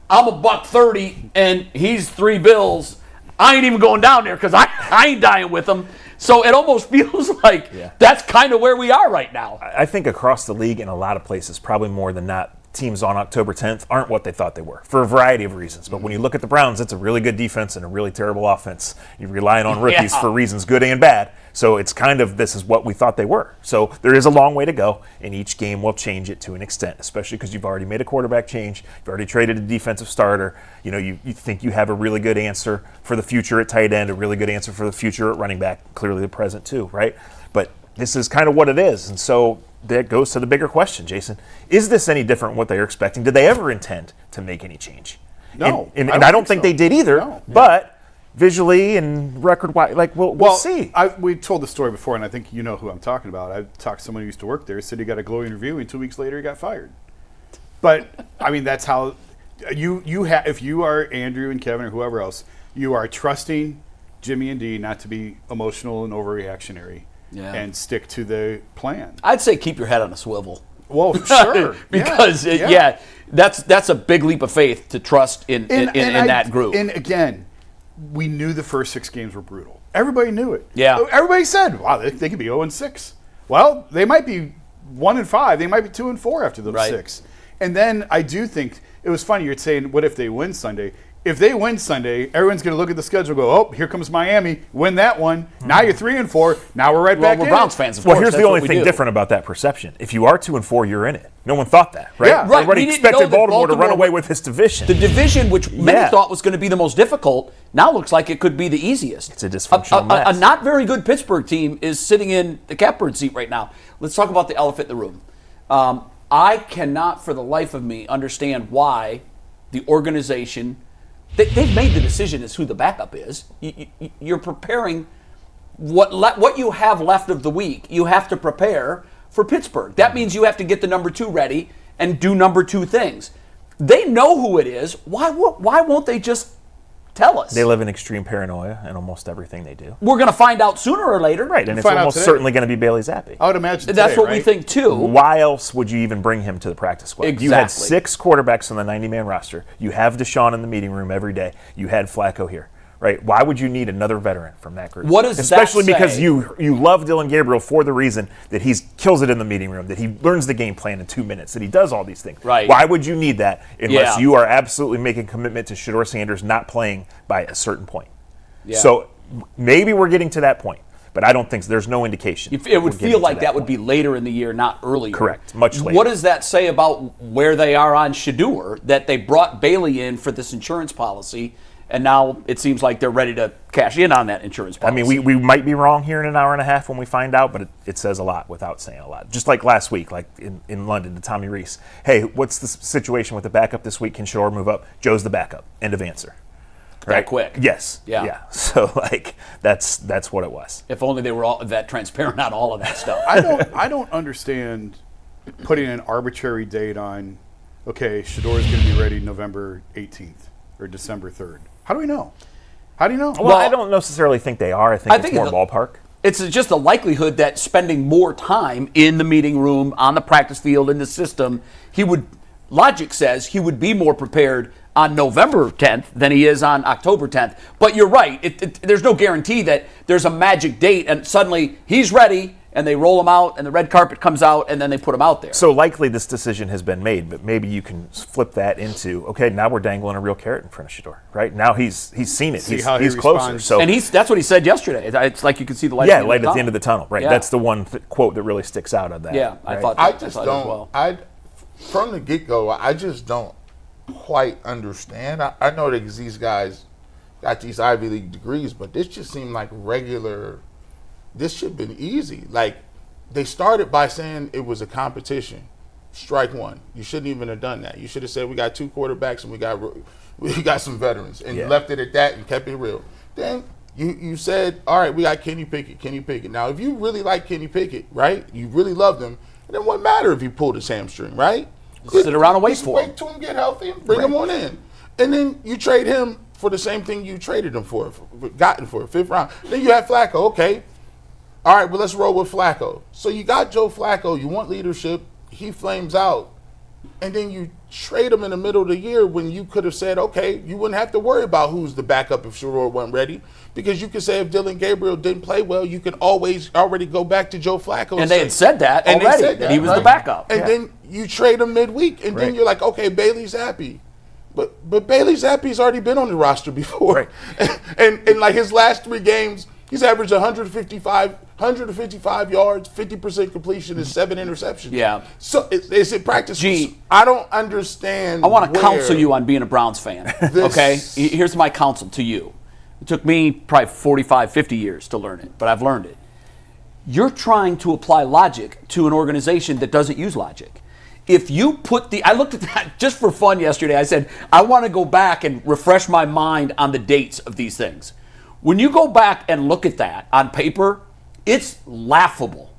I'm $130 and he's $3 bills. I ain't even going down there because I ain't dying with him. So it almost feels like that's kind of where we are right now. I think across the league in a lot of places, probably more than not, teams on October 10th aren't what they thought they were for a variety of reasons. But when you look at the Browns, it's a really good defense and a really terrible offense. You're relying on rookies for reasons good and bad. So it's kind of, this is what we thought they were. So there is a long way to go, and each game will change it to an extent, especially because you've already made a quarterback change. You've already traded a defensive starter. You think you have a really good answer for the future at tight end, a really good answer for the future at running back, clearly the present too, right? But this is kind of what it is. And so that goes to the bigger question, Jason. Is this any different from what they were expecting? Did they ever intend to make any change? No. And I don't think they did either. No. But visually and record-wise, we'll see. We told the story before, and I think you know who I'm talking about. I talked to someone who used to work there. He said he got a glowing interview, and 2 weeks later he got fired. But, that's how if you are Andrew and Kevin or whoever else, you are trusting Jimmy and Dee not to be emotional and overreactionary. Yeah. And stick to the plan. I'd say keep your head on a swivel. Well, sure. Because, that's a big leap of faith to trust in that group. And again, we knew the first 6 games were brutal. Everybody knew it. Yeah. Everybody said, wow, they could be 0-6. Well, they might be 1-5. They might be 2-4 after those 6. And then I do think it was funny. You're saying, what if they win Sunday? If they win Sunday, everyone's going to look at the schedule and go, oh, here comes Miami. Win that one. Now you're 3-4. Now we're right back in. We're Browns fans, of course. Well, here's the only thing different about that perception. If you are 2-4, you're in it. No one thought that, right? Yeah, right. Everybody expected Baltimore to run away with this division. The division, which many thought was going to be the most difficult, now looks like it could be the easiest. It's a dysfunctional mess. A not very good Pittsburgh team is sitting in the catbird seat right now. Let's talk about the elephant in the room. I cannot, for the life of me, understand why the organization. They've made the decision as who the backup is. You're preparing what you have left of the week. You have to prepare for Pittsburgh. That means you have to get the number 2 ready and do number 2 things. They know who it is. Why won't they just tell us? They live in extreme paranoia in almost everything they do. We're going to find out sooner or later. Right, and it's almost certainly going to be Bailey Zappi. I would imagine today, that's what we think, too. Why else would you even bring him to the practice squad? Exactly. You had 6 quarterbacks on the 90-man roster. You have Deshaun in the meeting room every day. You had Flacco here. Right? Why would you need another veteran from that group? What does that Especially say? because you love Dillon Gabriel for the reason that he kills it in the meeting room, that he learns the game plan in 2 minutes, that he does all these things. Right. Why would you need that unless you are absolutely making a commitment to Shedeur Sanders not playing by a certain point? Yeah. So maybe we're getting to that point, but I don't think there's no indication. It would feel like that would be later in the year, not earlier. Correct. Much later. What does that say about where they are on Shedeur, that they brought Bailey in for this insurance policy, and now it seems like they're ready to cash in on that insurance policy? I mean, we might be wrong here in an hour and a half when we find out, but it says a lot without saying a lot. Just like last week, like in London to Tommy Rees. Hey, what's the situation with the backup this week? Can Shedeur move up? Joe's the backup. End of answer. That right? quick. Yes. Yeah. So that's what it was. If only they were all that transparent on all of that stuff. I don't understand putting an arbitrary date on. Okay, Shedeur is going to be ready November 18th or December 3rd. How do we know? How do you know? Well, I don't necessarily think they are. I think it's more ballpark. It's just the likelihood that spending more time in the meeting room, on the practice field, in the system, logic says he would be more prepared on November 10th than he is on October 10th. But you're right. There's no guarantee that there's a magic date and suddenly he's ready and they roll him out and the red carpet comes out and then they put him out there. So likely this decision has been made, but maybe you can flip that into, okay, now we're dangling a real carrot in front of Shedeur, right? Now he's seen it. He's closer. So, and that's what he said yesterday. It's like you can see the light. Yeah, light at the end of the tunnel, right? Yeah. That's the one quote that really sticks out of that. Yeah, right? I thought as well. From the get-go, I just don't quite understand. I know that these guys got these Ivy League degrees, but this just seemed like regular. This should have been easy. Like, they started by saying it was a competition. Strike one. You shouldn't even have done that. You should have said we got 2 quarterbacks and we got some veterans, and you left it at that and kept it real. Then you said, all right, we got Kenny Pickett. Now, if you really like Kenny Pickett, right, you really loved him, then what matter if he pulled his hamstring, right? Sit around and wait for him. Wait till him get healthy and bring him on in. And then you trade him for the same thing you traded him for, gotten for, 5th round. Then you have Flacco, okay. All right, well, let's roll with Flacco. So you got Joe Flacco. You want leadership. He flames out. And then you trade him in the middle of the year when you could have said, okay, you wouldn't have to worry about who's the backup if Shedeur wasn't ready. Because you could say if Dillon Gabriel didn't play well, you could already go back to Joe Flacco. And they had said that already, that he was the backup. And then you trade him midweek. And then you're like, okay, Bailey Zappi. But Bailey Zappi's already been on the roster before. Right. and like his last 3 games, he's averaged 155 yards, 50% completion, and 7 interceptions. Yeah. So is it practice? Gee, I don't understand. I want to counsel you on being a Browns fan. Okay? Here's my counsel to you. It took me probably 45, 50 years to learn it, but I've learned it. You're trying to apply logic to an organization that doesn't use logic. If you put I looked at that just for fun yesterday. I said, I want to go back and refresh my mind on the dates of these things. When you go back and look at that on paper, it's laughable.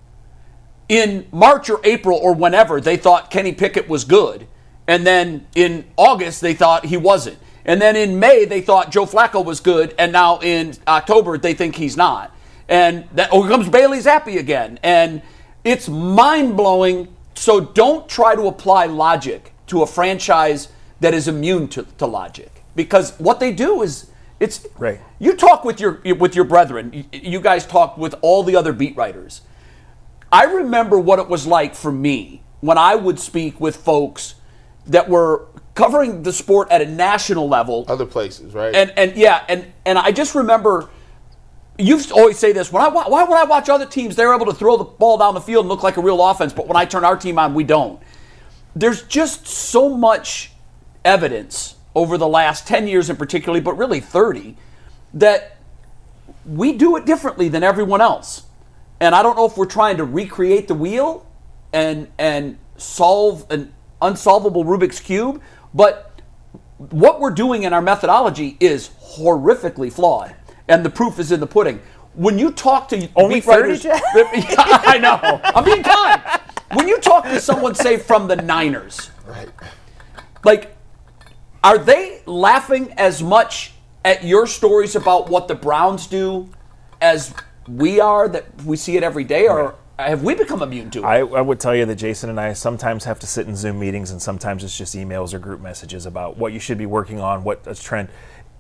In March or April or whenever, they thought Kenny Pickett was good. And then in August, they thought he wasn't. And then in May, they thought Joe Flacco was good. And now in October, they think he's not. And here comes Bailey Zappi again. And it's mind-blowing. So don't try to apply logic to a franchise that is immune to logic. Because what they do is, it's right. You talk with your brethren. You guys talk with all the other beat writers. I remember what it was like for me when I would speak with folks that were covering the sport at a national level. Other places, right? And I just remember, you always say this, why would I watch other teams? They're able to throw the ball down the field and look like a real offense, but when I turn our team on, we don't. There's just so much evidence over the last 10 years in particular, but really 30, that we do it differently than everyone else. And I don't know if we're trying to recreate the wheel and solve an unsolvable Rubik's Cube, but what we're doing in our methodology is horrifically flawed. And the proof is in the pudding. When you talk to only 30, I know. I'm being kind. When you talk to someone, say, from the Niners, Right. Like, are they laughing as much at your stories about what the Browns do as we are, that we see it every day, or have we become immune to it? I would tell you that Jason and I sometimes have to sit in Zoom meetings, and sometimes it's just emails or group messages about what you should be working on, what a trend.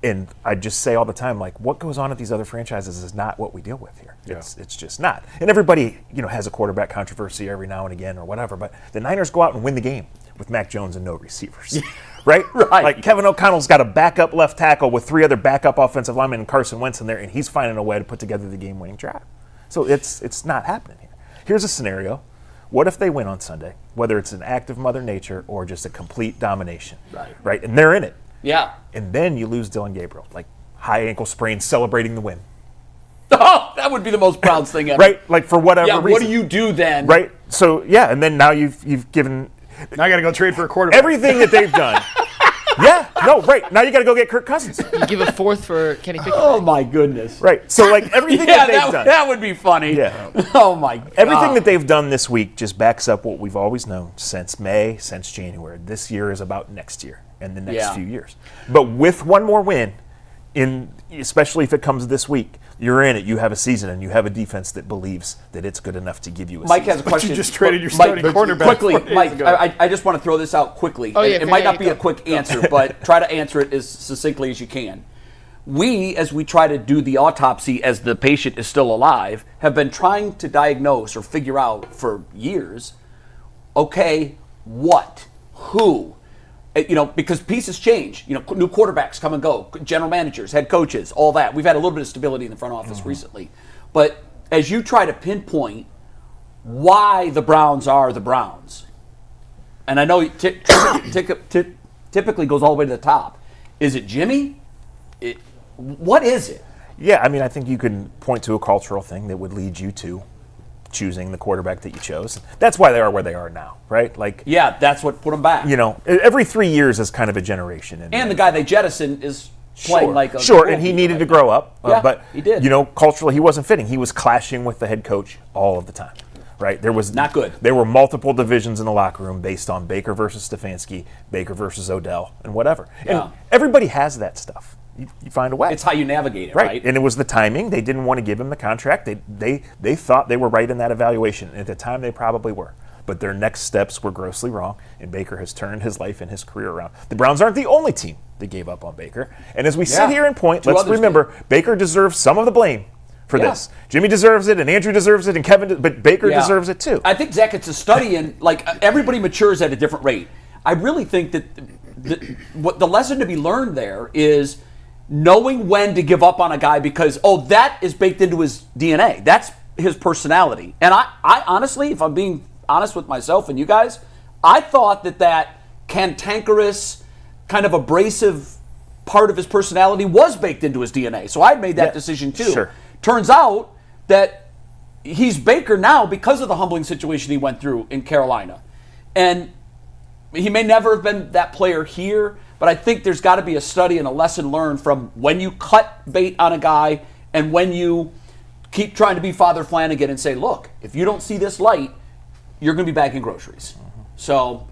And I just say all the time, like, what goes on at these other franchises is not what we deal with here. Yeah. It's just not. And everybody, has a quarterback controversy every now and again or whatever, but the Niners go out and win the game with Mac Jones and no receivers. Right? Right. Like, Kevin O'Connell's got a backup left tackle with 3 other backup offensive linemen and Carson Wentz in there, and he's finding a way to put together the game-winning drive. So it's not happening here. Here's a scenario. What if they win on Sunday, whether it's an act of Mother Nature or just a complete domination? Right? And they're in it. Yeah. And then you lose Dillon Gabriel, like high ankle sprain, celebrating the win. Oh, that would be the most Browns thing ever. Right? Like, for whatever reason. What do you do then? Right? So, yeah, and then now you've given Now I got to go trade for a quarterback. everything that they've done. Yeah, no, right. Now you got to go get Kirk Cousins. You give a fourth for Kenny Pickett. Oh, my goodness. Right. So, like, everything that they've done. That would be funny. Yeah. Oh, my God. Everything that they've done this week just backs up what we've always known since May, since January. This year is about next year and the next few years. But with one more win, especially if it comes this week, you're in it. You have a season, and you have a defense that believes that it's good enough to give you a Mike season. has a question. But you just traded your starting cornerback Quickly, 4 days Mike, ago. I just want to throw this out quickly. Oh, yeah, it might not be go. a quick answer, but try to answer it as succinctly as you can. We, as we try to do the autopsy as the patient is still alive, have been trying to diagnose or figure out for years, okay, what, who, because pieces change. New quarterbacks come and go, general managers, head coaches, all that. We've had a little bit of stability in the front office recently. But as you try to pinpoint why the Browns are the Browns, and I know typically goes all the way to the top. Is it Jimmy? What is it? Yeah, I mean, I think you can point to a cultural thing that would lead you to choosing the quarterback that you chose. That's why they are where they are now, right? Like, yeah, that's what put them back. Every 3 years is kind of a generation. And the guy they jettisoned is playing like a and he needed to grow up. Yeah, but he did. Culturally, he wasn't fitting. He was clashing with the head coach all of the time. Right? There was not good. There were multiple divisions in the locker room based on Baker versus Stefanski, Baker versus Odell, and whatever. Yeah. And everybody has that stuff. You find a way. It's how you navigate it, right? And it was the timing. They didn't want to give him the contract. They thought they were right in that evaluation. And at the time, they probably were. But their next steps were grossly wrong, and Baker has turned his life and his career around. The Browns aren't the only team that gave up on Baker. And as we sit here and point, let's remember, Baker deserves some of the blame for this. Jimmy deserves it, and Andrew deserves it, and Kevin, but Baker deserves it too. I think, Zach, it's a study in, everybody matures at a different rate. I really think that what the lesson to be learned there is knowing when to give up on a guy because, that is baked into his DNA. That's his personality. And I honestly, if I'm being honest with myself and you guys, I thought that cantankerous, kind of abrasive part of his personality was baked into his DNA. So I made that decision too. Sure. Turns out that he's Baker now because of the humbling situation he went through in Carolina. And he may never have been that player here, but I think there's got to be a study and a lesson learned from when you cut bait on a guy and when you keep trying to be Father Flanagan and say, look, if you don't see this light, you're going to be bagging groceries. So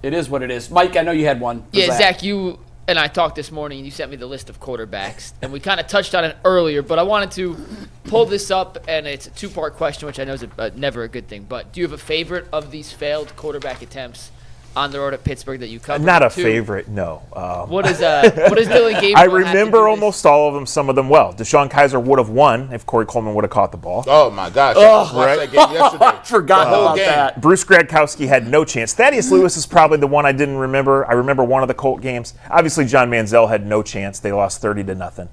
it is what it is. Mike, I know you had one. Yeah, Zach, you and I talked this morning, and you sent me the list of quarterbacks, and we kind of touched on it earlier, but I wanted to pull this up, and it's a two-part question, which I know is never a good thing, but do you have a favorite of these failed quarterback attempts on the road at Pittsburgh that you covered? Not a too. favorite, no. What is Dillon Gabriel? I remember almost all of them, some of them well. Deshaun Kaiser would have won if Corey Coleman would have caught the ball. Oh my gosh! I watched that game yesterday. I forgot about that. Bruce Gradkowski had no chance. Thaddeus Lewis is probably the one I didn't remember. I remember one of the Colt games. Obviously, John Manziel had no chance. They lost 30-0.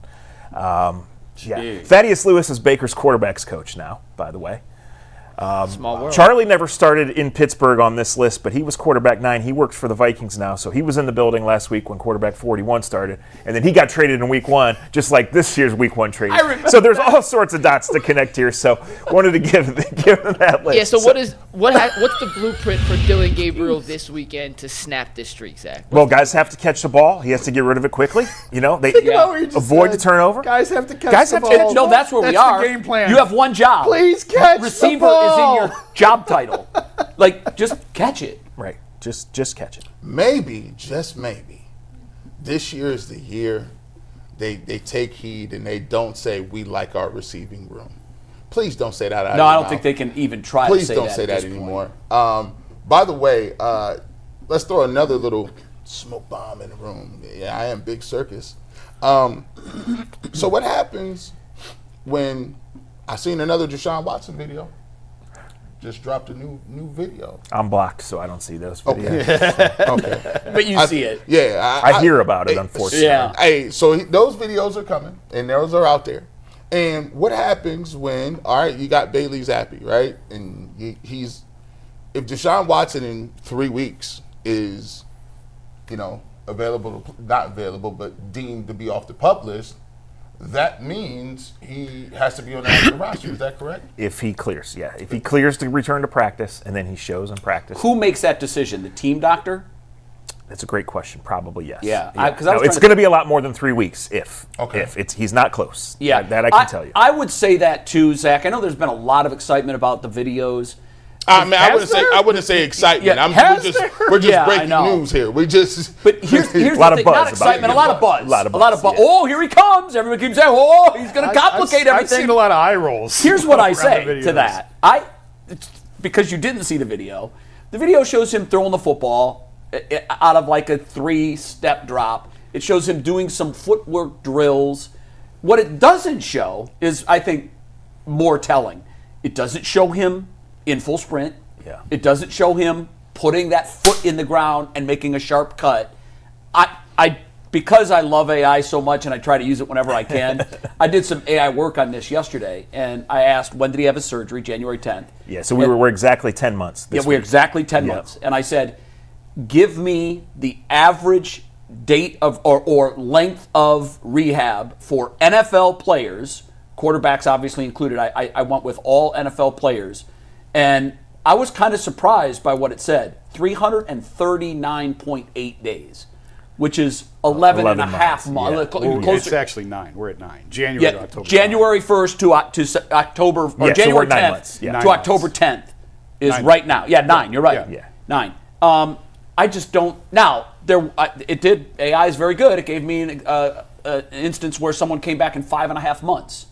Thaddeus Lewis is Baker's quarterback's coach now, by the way. Small world. Charlie never started in Pittsburgh on this list, but he was quarterback 9. He works for the Vikings now, so he was in the building last week when quarterback 41 started, and then he got traded in week 1, just like this year's week 1 trade. So there's all sorts of dots to connect here, so wanted to give them that list. Yeah, so what's the blueprint for Dillon Gabriel this weekend to snap this streak, Zach? Well, guys have to catch the ball. He has to get rid of it quickly. They avoid the turnover. Guys have to catch the ball. No, that's where we are. The game plan. You have one job. Please catch Receiver the ball. is in your job title. Like, just catch it. Right. Just catch it. Maybe, just maybe, this year is the year they take heed and they don't say we like our receiving room. Please don't say that out of your No, I don't mouth. think they can even try Please to say don't that say at that this anymore. By the way, let's throw another little smoke bomb in the room. Yeah, I am Big Circus. So what happens when I seen another Deshaun Watson video? Just dropped a new video. I'm blocked, so I don't see those videos. Okay. But you see it. Yeah. I hear about it, unfortunately. Yeah. Hey, so those videos are coming, and those are out there. And what happens when, all right, you got Bailey Zappi, right? And if Deshaun Watson in 3 weeks is, not available, but deemed to be off the PUP list, that means he has to be on the active roster. Is that correct? If he clears, yeah. If he clears to return to practice, and then he shows in practice. Who makes that decision? The team doctor? That's a great question. Probably yes. Yeah. It's going to be a lot more than 3 weeks if Okay. he's not close. Yeah. That I can tell you. I would say that too, Zach. I know there's been a lot of excitement about the videos. I wouldn't say excitement. Yeah, We're just Yeah, I breaking know. news here. But here's here's a lot the of thing. buzz Not about excitement, it. a lot of buzz. A lot of buzz, yeah. Oh, here he comes. Everyone keeps saying, oh, he's going to complicate everything. I've seen a lot of eye rolls. Here's what I around say the videos. to that. Because you didn't see the video shows him throwing the football out of like a 3-step drop. It shows him doing some footwork drills. What it doesn't show is, I think, more telling. It doesn't show him in full sprint. Yeah. It doesn't show him putting that foot in the ground and making a sharp cut. Because I love AI so much and I try to use it whenever I can, I did some AI work on this yesterday, and I asked, when did he have his surgery? January 10th. Yeah, so we're exactly 10 months this we're week. exactly 10 months. And I said, give me the average date of or length of rehab for NFL players, quarterbacks obviously included. I went with all NFL players, and I was kind of surprised by what it said. 339.8 days, which is 11 and a half months. Yeah. It's actually 9. We're at 9. January to October. January 1st to October, or Yeah, so January we're 9 10th months. Yeah. to October 10th is 9 right now. Yeah, 9. You're right. Yeah. 9. I just don't. Now, AI is very good. It gave me an instance where someone came back in 5.5 months.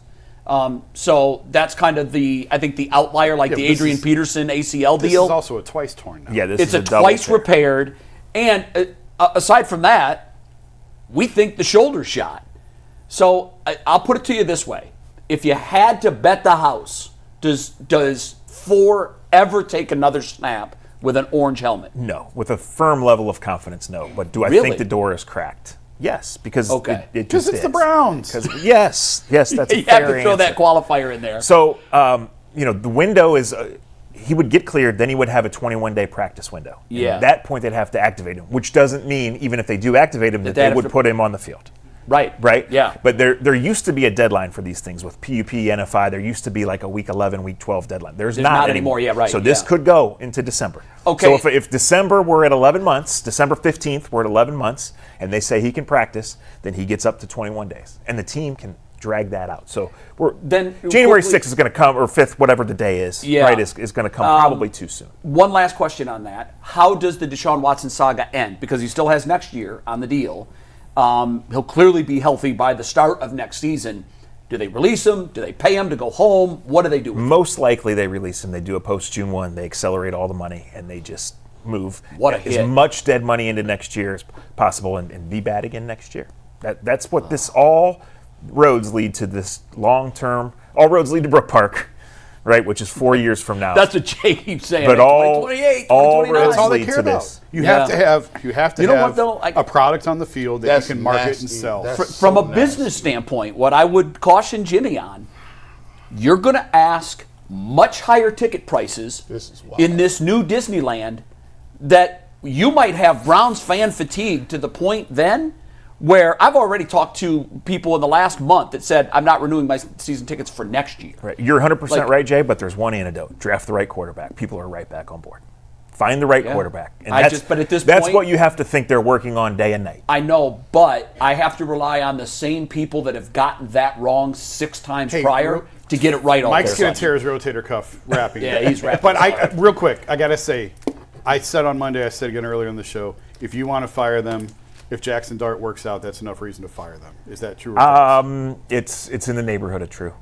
So that's kind of the outlier, like the Adrian Peterson ACL This deal. is also a twice torn now. Yeah, It's a double twice tear. repaired. And aside from that, we think the shoulder shot. So I'll put it to you this way. If you had to bet the house, does 4 ever take another snap with an orange helmet? No. With a firm level of confidence, no. But do I Really? think the door is cracked? Yes, because Okay. it Because just it's the is. Browns. Yes, that's a You fair have to throw answer. that qualifier in there. So, the window is, he would get cleared, then he would have a 21-day practice window. And Yeah. at that point, they'd have to activate him, which doesn't mean, even if they do activate him, that they'd they have would to- put him on the field. Right. Right? Yeah. But there used to be a deadline for these things with PUP, NFI. There used to be like a week 11, week 12 deadline. There's not anymore. Yeah, right. So this Yeah. could go into December. Okay. So if December we're at 11 months, December 15th we're at 11 months, and they say he can practice, then he gets up to 21 days. And the team can drag that out. So Then January quickly- 6th is going to come, or 5th, whatever the day is, Yeah. right, is going to come probably too soon. One last question on that. How does the Deshaun Watson saga end? Because he still has next year on the deal. He'll clearly be healthy by the start of next season. Do they release him? Do they pay him to go home? What do they do with him? Most likely they release him. They do a post-June 1. They accelerate all the money, and they just move What a as hit. much dead money into next year as possible and be bad again next year. That's what this all roads lead to this long-term. All roads lead to Brook Park, right? Which is 4 years from now. That's what Jay keeps saying. But all 2028, all 2029. roads That's all they lead care to about. this. You have to have You know what, have though? a product on the field that That's you can market nasty. and sell. That's From so a business standpoint, what I would caution Jimmy on, you're going to ask much higher ticket prices This is wild. in this new Disneyland that you might have Browns fan fatigue to the point then where I've already talked to people in the last month that said, I'm not renewing my season tickets for next year. Right. You're 100% Like- right, Jay, but there's one antidote. Draft the right quarterback. People are right back on board. Find the right quarterback. And But at this that's point, what you have to think they're working on day and night. I know, but I have to rely on the same people that have gotten that wrong 6 times Hey, prior to get it right all Mike's there. going to tear his rotator cuff rapping. Yeah, he's rapping. But real quick, I got to say, I said on Monday, I said again earlier in the show, if you want to fire them, if Jackson Dart works out, that's enough reason to fire them. Is that true or false? It's in the neighborhood of true.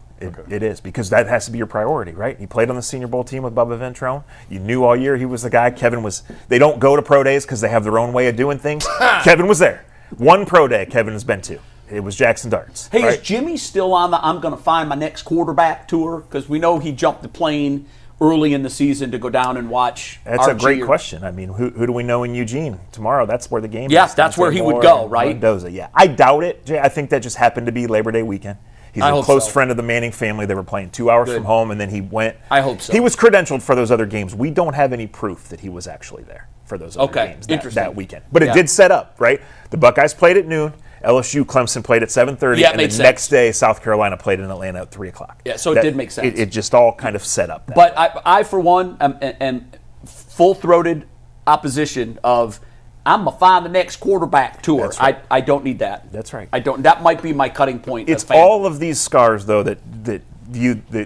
It is, because that has to be your priority, right? He played on the Senior Bowl team with Bubba Ventrone. You knew all year he was the guy. Kevin was. They don't go to pro days because they have their own way of doing things. Kevin was there. One pro day Kevin has been to. It was Jackson Darts. Hey, right? is Jimmy still on the I'm going to find my next quarterback tour? Because we know he jumped the plane early in the season to go down and watch. That's a RG great or- question. I mean, who do we know in Eugene tomorrow? That's where the game Yes, is. that's where he would Moore go, and right? Mendoza. Yeah, I doubt it, Jay. I think that just happened to be Labor Day weekend. He's I a hope close so. friend of the Manning family. They were playing 2 hours Good. from home, and then he went. I hope so. He was credentialed for those other games. We don't have any proof that he was actually there for those other Okay, games interesting. that weekend. But Yeah. it did set up, right? The Buckeyes played at noon. LSU, Clemson played at 7:30, Yeah, it and made the sense. next day, South Carolina played in Atlanta at 3 o'clock. Yeah, so it did make sense. It just all kind of set up. That But I for one, am full-throated opposition of I'm going to find the next quarterback tour. That's right. I don't need that. That's right. I don't. That might be my cutting point. It's of fandom. all of these scars, though, that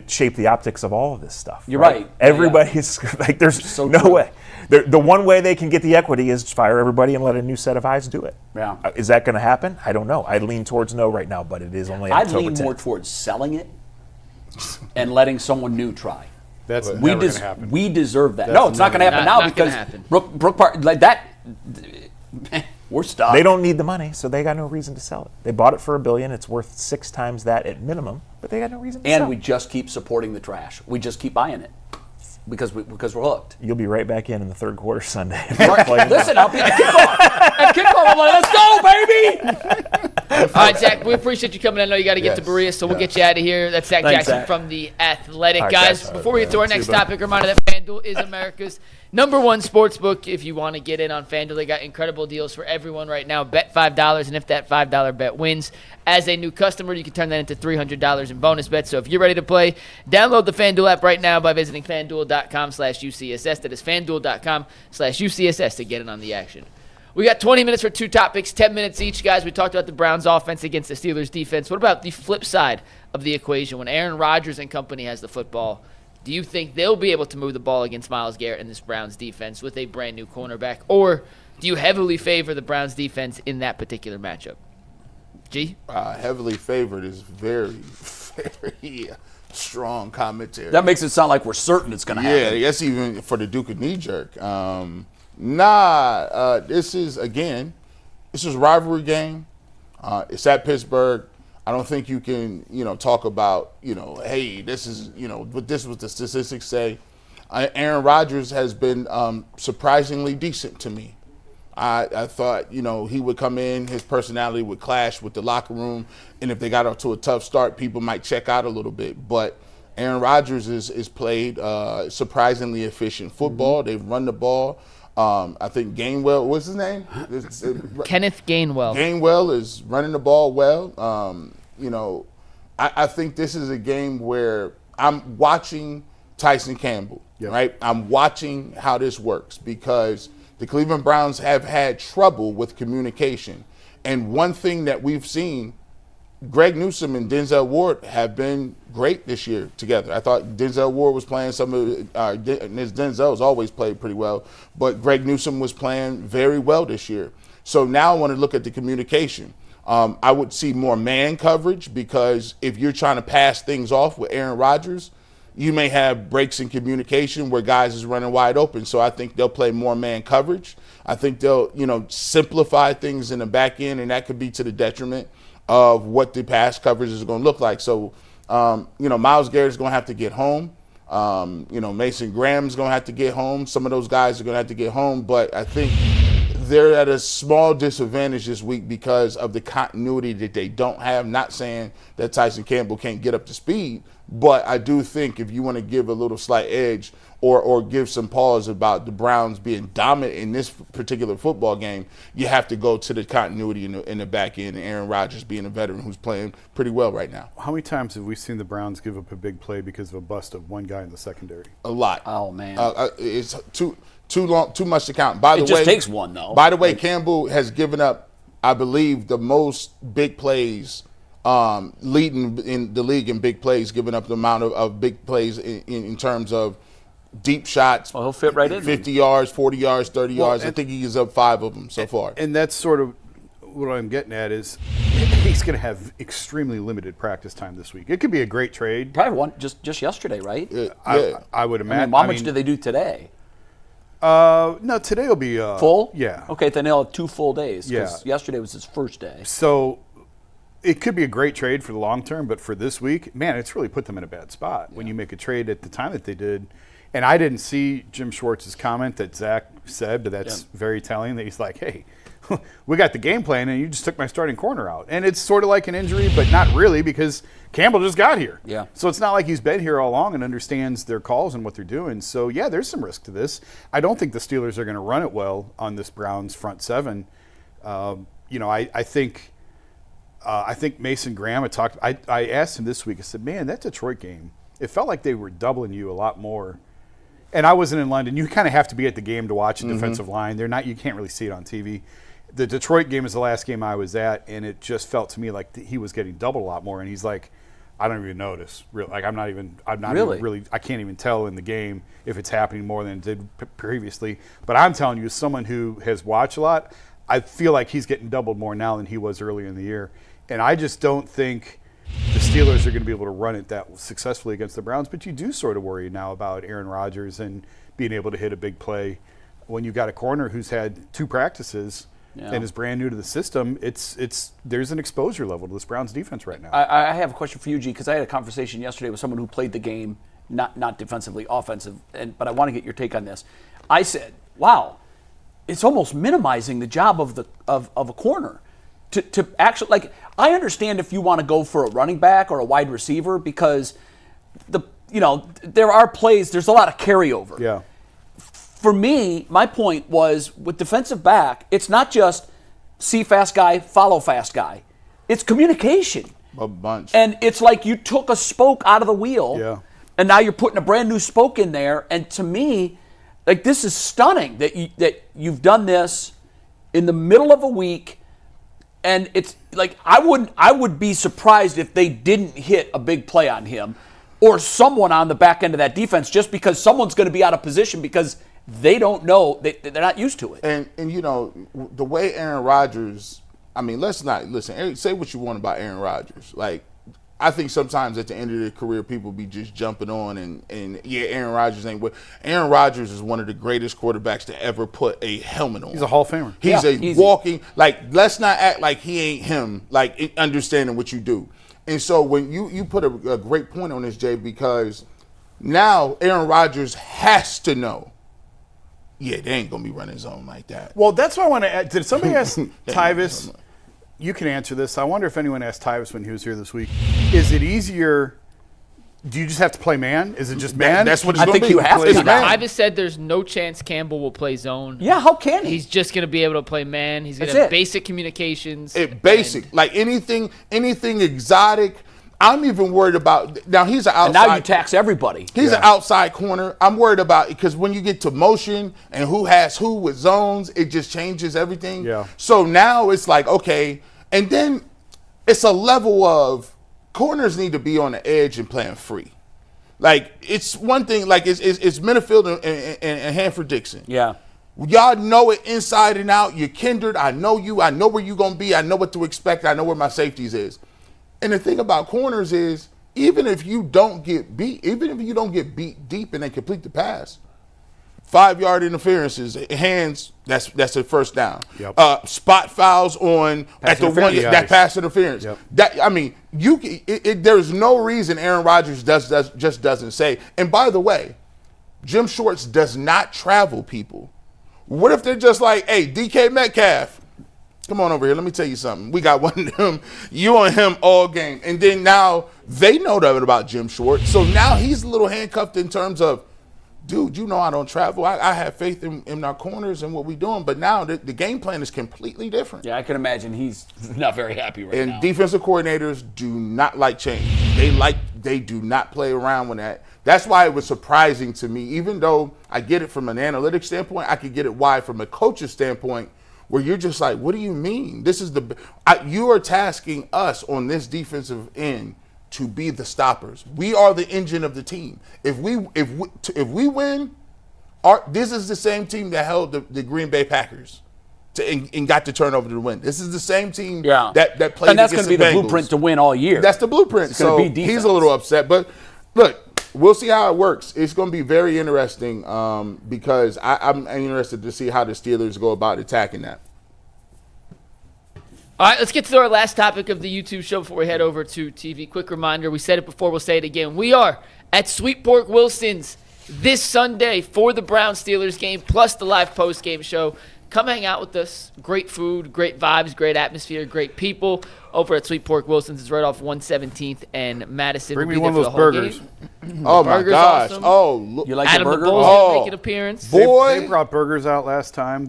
shape the optics of all of this stuff. You're right. Everybody's like, there's So no true. way. The one way they can get the equity is fire everybody and let a new set of eyes do it. Yeah. Is that going to happen? I don't know. I lean towards no right now, but it is only I'd October lean 10th. more towards selling it and letting someone new try. That's We never going to happen. we deserve that. That's No, it's not going to never happen Not- now not gonna because happen. Brook Park like that. We're stuck. They don't need the money, so they got no reason to sell it. They bought it for $1 billion. It's worth 6 times that at minimum, but they got no reason to sell and we it. just keep supporting the trash. We just keep buying it because we're hooked. You'll be right back in the third quarter Sunday. Listen, I'll be at kickoff. At kickoff, I'm like, let's go, baby. All right, Zach, we appreciate you coming. I know you got to get to Yes, Berea, so we'll get you out of here. That's Zac Thanks, Jackson Zach. from The Athletic. All right, guys, guys. before we get to our next See you, bud. topic, reminder that FanDuel is America's #1 sportsbook. If you want to get in on FanDuel, they got incredible deals for everyone right now. Bet $5, and if that $5 bet wins, as a new customer, you can turn that into $300 in bonus bets. So if you're ready to play, download the FanDuel app right now by visiting FanDuel.com/UCSS. That is FanDuel.com/UCSS to get in on the action. We got 20 minutes for 2 topics, 10 minutes each, guys. We talked about the Browns' offense against the Steelers' defense. What about the flip side of the equation when Aaron Rodgers and company has the football? Do you think they'll be able to move the ball against Myles Garrett and this Browns defense with a brand new cornerback? Or do you heavily favor the Browns defense in that particular matchup? G? Heavily favored is very, very strong commentary. That makes it sound like we're certain it's going to Yeah, happen. that's even for the Duke of knee jerk. This is a rivalry game. It's at Pittsburgh. I don't think you can, talk about, hey, this is, what this was the statistics say. Aaron Rodgers has been surprisingly decent to me. I thought, he would come in, his personality would clash with the locker room, and if they got off to a tough start, people might check out a little bit. But Aaron Rodgers is played surprisingly efficient football. Mm-hmm. They've run the ball. I think Gainwell, what's his name? Kenneth Gainwell. Gainwell is running the ball well. I think this is a game where I'm watching Tyson Campbell, right? I'm watching how this works because the Cleveland Browns have had trouble with communication. And one thing that we've seen, Greg Newsome and Denzel Ward have been great this year together. I thought Denzel Ward was playing Denzel's always played pretty well, but Greg Newsome was playing very well this year. So now I want to look at the communication. I would see more man coverage because if you're trying to pass things off with Aaron Rodgers, you may have breaks in communication where guys is running wide open. So I think they'll play more man coverage. I think they'll, simplify things in the back end, and that could be to the detriment of what the pass coverage is going to look like. So, Myles Garrett is going to have to get home. Mason Graham's going to have to get home. Some of those guys are going to have to get home, but I think they're at a small disadvantage this week because of the continuity that they don't have. Not saying that Tyson Campbell can't get up to speed, but I do think if you want to give a little slight edge or give some pause about the Browns being dominant in this particular football game, you have to go to the continuity in the back end, and Aaron Rodgers being a veteran who's playing pretty well right now. How many times have we seen the Browns give up a big play because of a bust of one guy in the secondary? A lot. Oh, man. It's too much to count. By the way, it just takes one, though. By the way, Campbell has given up, I believe, the most big plays, leading in the league in big plays, giving up the amount of big plays in terms of deep shots. Well, he'll fit right in. 50 yards, 40 yards, 30 yards. I think he gives up 5 of them so far. And that's sort of what I'm getting at is he's going to have extremely limited practice time this week. It could be a great trade. Probably one just yesterday, right? I would imagine. How much did they do today? No, today will be full. Yeah. Okay, then they'll have 2 full days. Yeah. Yesterday was his first day. So it could be a great trade for the long term, but for this week, man, it's really put them in a bad spot when you make a trade at the time that they did. And I didn't see Jim Schwartz's comment that Zach said, but that's very telling that he's like, hey, we got the game plan and you just took my starting corner out. And it's sort of like an injury, but not really because Campbell just got here. Yeah. So it's not like he's been here all along and understands their calls and what they're doing. So, yeah, there's some risk to this. I don't think the Steelers are going to run it well on this Browns front seven. I think Mason Graham I asked him this week, I said, man, that Detroit game, it felt like they were doubling you a lot more. And I wasn't in London. You kind of have to be at the game to watch a defensive line. You can't really see it on TV. The Detroit game is the last game I was at, and it just felt to me like he was getting doubled a lot more. And he's like, I don't even notice. Like I'm not even really. I can't even tell in the game if it's happening more than it did previously. But I'm telling you, as someone who has watched a lot, I feel like he's getting doubled more now than he was earlier in the year. And I just don't think the Steelers are going to be able to run it that successfully against the Browns, but you do sort of worry now about Aaron Rodgers and being able to hit a big play when you've got a corner who's had 2 practices and is brand new to the system. There's an exposure level to this Browns defense right now. I have a question for you, G, because I had a conversation yesterday with someone who played the game, not defensively, offensive, but I want to get your take on this. I said, wow, it's almost minimizing the job of a corner. To actually, like, I understand if you want to go for a running back or a wide receiver because there are plays, there's a lot of carryover. Yeah. For me, my point was with defensive back, it's not just see fast guy, follow fast guy. It's communication. A bunch. And it's like you took a spoke out of the wheel, and now you're putting a brand new spoke in there. And to me, like, this is stunning that you've done this in the middle of a week. And it's like I would be surprised if they didn't hit a big play on him or someone on the back end of that defense just because someone's going to be out of position because they don't know, they're not used to it. And the way Aaron Rodgers, I mean, say what you want about Aaron Rodgers. Like, I think sometimes at the end of their career, people be just jumping on and Aaron Rodgers ain't what. Aaron Rodgers is one of the greatest quarterbacks to ever put a helmet on. He's a Hall of Famer. He's walking, like, let's not act like he ain't him, like, understanding what you do. And so when you put a great point on this, Jay, because now Aaron Rodgers has to know, they ain't going to be running zone like that. Well, that's what I want to add. Did somebody ask Tyvis? You can answer this. I wonder if anyone asked Tyvis when he was here this week. Is it easier? Do you just have to play man? Is it just man? That's what it's going to be. I think you have to. Tyvis said there's no chance Campbell will play zone. Yeah, how can he? He's just going to be able to play man. He's going to have basic communications. Like anything exotic. I'm even worried about, now he's an outside. And now you tax everybody. He's an outside corner. I'm worried about, because when you get to motion and who has who with zones, it just changes everything. Yeah. So now it's like, okay, and then it's a level of corners need to be on the edge and playing free. Like, it's one thing, like it's Minifield and Hanford Dixon. Yeah. Y'all know it inside and out. You're kindred. I know you. I know where you're going to be. I know what to expect. I know where my safeties is. And the thing about corners is even if you don't get beat deep and they complete the pass, 5-yard interferences, hands, that's a first down. Yep. Spot fouls on at the one that pass interference. Yep. There's no reason Aaron Rodgers just doesn't say. And by the way, Jim Schwartz does not travel people. What if they're just like, hey, DK Metcalf, come on over here. Let me tell you something. We got one of them. You and him all game. And then now they know that about Jim Schwartz. So now he's a little handcuffed in terms of, dude, you know I don't travel. I have faith in our corners and what we're doing. But now the game plan is completely different. Yeah, I can imagine he's not very happy right now. And defensive coordinators do not like change. They do not play around with that. That's why it was surprising to me, even though I get it from an analytics standpoint, I could get it why from a coach's standpoint, where you're just like, what do you mean? This is you are tasking us on this defensive end to be the stoppers. We are the engine of the team. If we win, this is the same team that held the Green Bay Packers and got the turnover to win. This is the same team that played. And that's going to be the blueprint to win all year. That's the blueprint. It's going to be defense. He's a little upset, but look, we'll see how it works. It's going to be very interesting because I'm interested to see how the Steelers go about attacking that. All right, let's get to our last topic of the YouTube show before we head over to TV. Quick reminder, we said it before, we'll say it again. We are at Sweet Pork Wilson's this Sunday for the Browns-Steelers game, plus the live post-game show. Come hang out with us. Great food, great vibes, great atmosphere, great people over at Sweet Pork Wilson's. It's right off 117th and Madison. Bring me one of those burgers. Oh, my gosh. Awesome. Oh, look. You like Adam the burger? the Bull's going to make an appearance. Boy. They brought burgers out last time.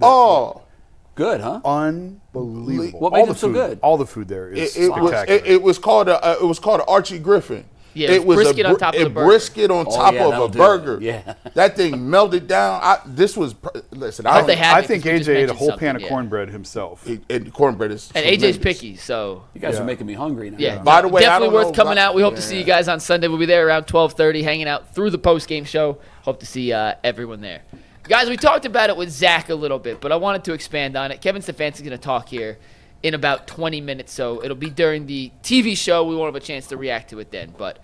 Good, huh? Unbelievable. What made them so good? All the food there is It was called a Archie Griffin. Yeah, it was brisket on top of the burger. Brisket on top of a burger. Yeah. That thing melted down. I think AJ ate a whole pan of cornbread himself. And cornbread is And AJ's picky, so. You guys are making me hungry now. Yeah. By the way, definitely worth coming out. We hope to see you guys on Sunday. We'll be there around 12:30, hanging out through the post-game show. Hope to see everyone there. Guys, we talked about it with Zach a little bit, but I wanted to expand on it. Kevin Stefanski's going to talk here in about 20 minutes, so it'll be during the TV show. We won't have a chance to react to it then. But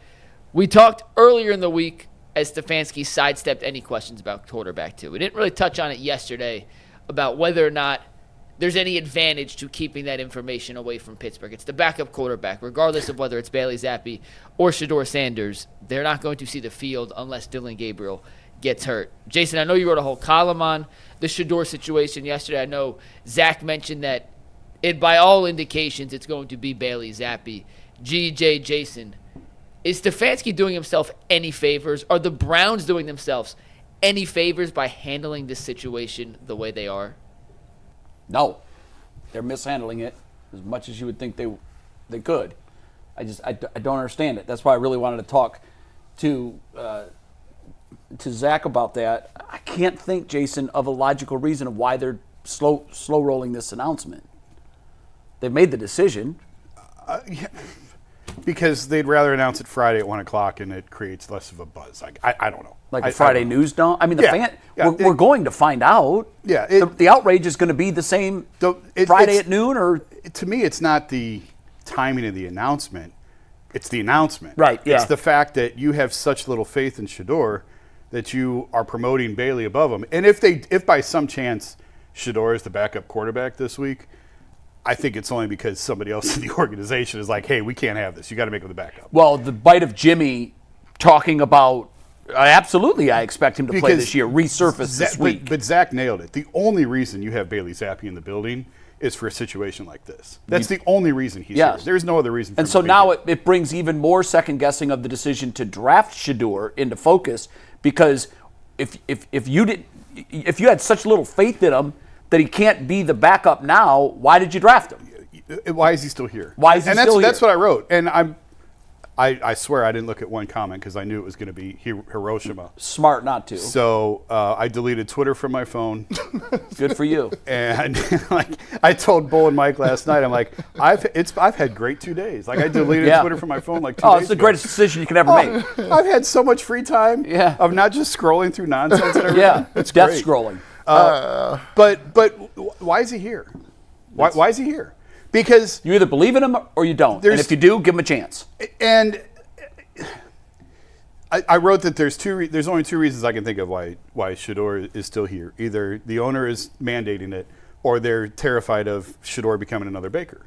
we talked earlier in the week as Stefanski sidestepped any questions about quarterback two. We didn't really touch on it yesterday about whether or not there's any advantage to keeping that information away from Pittsburgh. It's the backup quarterback. Regardless of whether it's Bailey Zappi or Shedeur Sanders, they're not going to see the field unless Dillon Gabriel gets hurt. Jason, I know you wrote a whole column on the Shedeur situation yesterday. I know Zach mentioned that by all indications it's going to be Bailey Zappi. GJ, Jason, is Stefanski doing himself any favors? Are the Browns doing themselves any favors by handling this situation the way they are? No. They're mishandling it as much as you would think they could. I don't understand it. That's why I really wanted to talk to Zach about that. I can't think, Jason, of a logical reason of why they're slow rolling this announcement. They've made the decision. Because they'd rather announce it Friday at 1 o'clock and it creates less of a buzz. I don't know. Like a Friday news don't? I mean, we're going to find out. Yeah. The outrage is going to be the same Friday at noon? Or to me, it's not the timing of the announcement. It's the announcement. Right, yeah. It's the fact that you have such little faith in Shedeur that you are promoting Bailey above him. And if by some chance Shedeur is the backup quarterback this week, I think it's only because somebody else in the organization is like, hey, we can't have this. You got to make him the backup. Well, the bite of Jimmy talking about, absolutely, I expect him to play this year, resurface this week. But Zach nailed it. The only reason you have Bailey Zappi in the building is for a situation like this. That's the only reason he's here. There's no other reason for him. And so now it brings even more second guessing of the decision to draft Shedeur into focus, because if you had such little faith in him that he can't be the backup now, why did you draft him? Why is he still here? That's what I wrote. And I swear I didn't look at one comment because I knew it was going to be Hiroshima. Smart not to. So I deleted Twitter from my phone. Good for you. And I told Bull and Mike last night, I'm like, I've had great 2 days. Like I deleted Twitter from my phone like 2 days ago. Oh, it's the greatest decision you can ever make. I've had so much free time of not just scrolling through nonsense and everything. Yeah, it's death great. scrolling. But why is he here? Why is he here? Because you either believe in him or you don't. And if you do, give him a chance. And I wrote that there's only two reasons I can think of why Shedeur is still here. Either the owner is mandating it, or they're terrified of Shedeur becoming another Baker.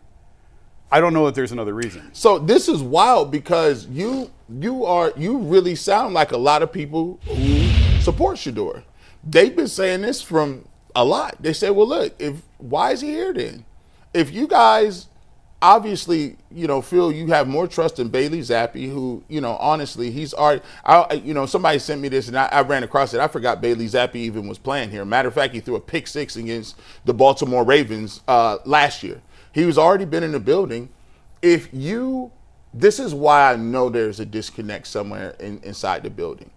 I don't know that there's another reason. So this is wild because you really sound like a lot of people who support Shedeur. They've been saying this from a lot. They say, well, look, why is he here then? If you guys obviously, feel you have more trust in Bailey Zappi, who, honestly, he's already, somebody sent me this and I ran across it. I forgot Bailey Zappi even was playing here. Matter of fact, he threw a pick 6 against the Baltimore Ravens last year. He was already been in the building. This is why I know there's a disconnect somewhere inside the building.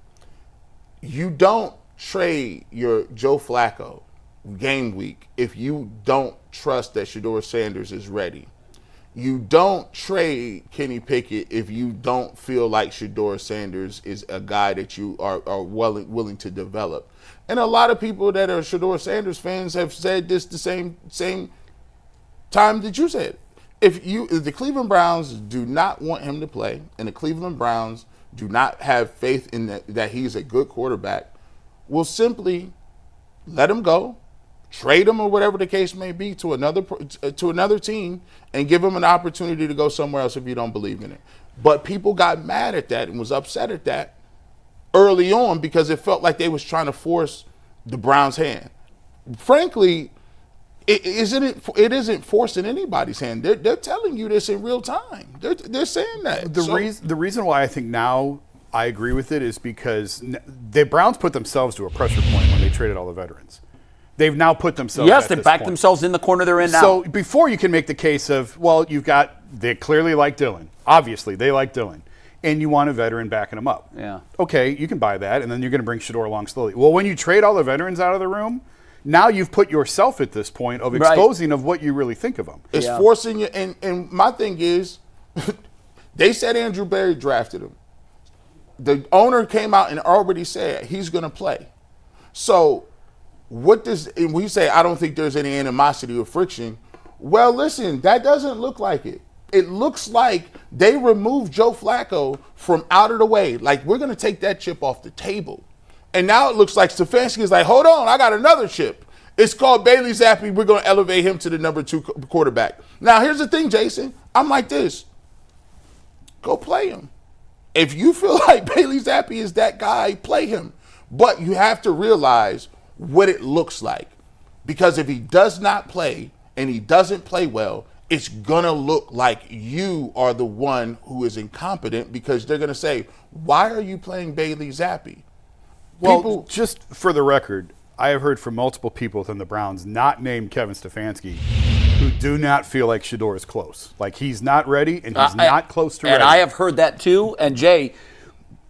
You don't trade your Joe Flacco game week if you don't trust that Shedeur Sanders is ready. You don't trade Kenny Pickett if you don't feel like Shedeur Sanders is a guy that you are willing to develop. And a lot of people that are Shedeur Sanders fans have said this the same time that you said. If the Cleveland Browns do not want him to play, and the Cleveland Browns do not have faith in that he's a good quarterback, we'll simply let him go, trade him or whatever the case may be to another team, and give him an opportunity to go somewhere else if you don't believe in it. But people got mad at that and was upset at that early on because it felt like they was trying to force the Browns' hand. Frankly, it isn't forcing anybody's hand. They're telling you this in real time. They're saying that. The reason why I think now I agree with it is because the Browns put themselves to a pressure point when they traded all the veterans. They've now put themselves. Yes, they backed themselves in the corner they're in now. So before you can make the case of, well, they clearly like Dillon. Obviously, they like Dillon. And you want a veteran backing them up. Yeah. Okay, you can buy that, and then you're going to bring Shedeur along slowly. Well, when you trade all the veterans out of the room, now you've put yourself at this point of exposing of what you really think of them. It's forcing you. And my thing is, they said Andrew Berry drafted him. The owner came out and already said he's going to play. So when you say, I don't think there's any animosity or friction, well, listen, that doesn't look like it. It looks like they removed Joe Flacco from out of the way. Like, we're going to take that chip off the table. And now it looks like Stefanski is like, hold on, I got another chip. It's called Bailey Zappi. We're going to elevate him to the number 2 quarterback. Now, here's the thing, Jason. I'm like this. Go play him. If you feel like Bailey Zappi is that guy, play him. But you have to realize what it looks like. Because if he does not play and he doesn't play well, it's going to look like you are the one who is incompetent because they're going to say, why are you playing Bailey Zappi? Well, just for the record, I have heard from multiple people within the Browns, not named Kevin Stefanski, who do not feel like Shedeur is close. Like, he's not ready, and he's not close to ready. And I have heard that too. And Jay,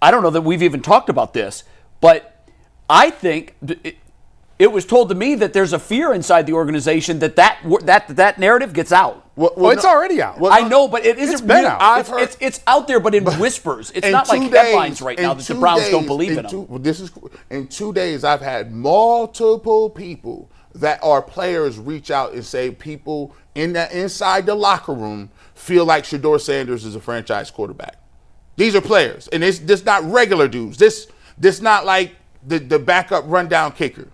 I don't know that we've even talked about this, but I think it was told to me that there's a fear inside the organization that narrative gets out. Well, it's already out. Well, I know, but it isn't. It's been out. It's out there, but in whispers. It's not like headlines right now that the Browns don't believe in them. In 2 days, I've had multiple people that are players reach out and say people inside the locker room feel like Shedeur Sanders is a franchise quarterback. These are players, and this not regular dudes. This not like the backup rundown kicker.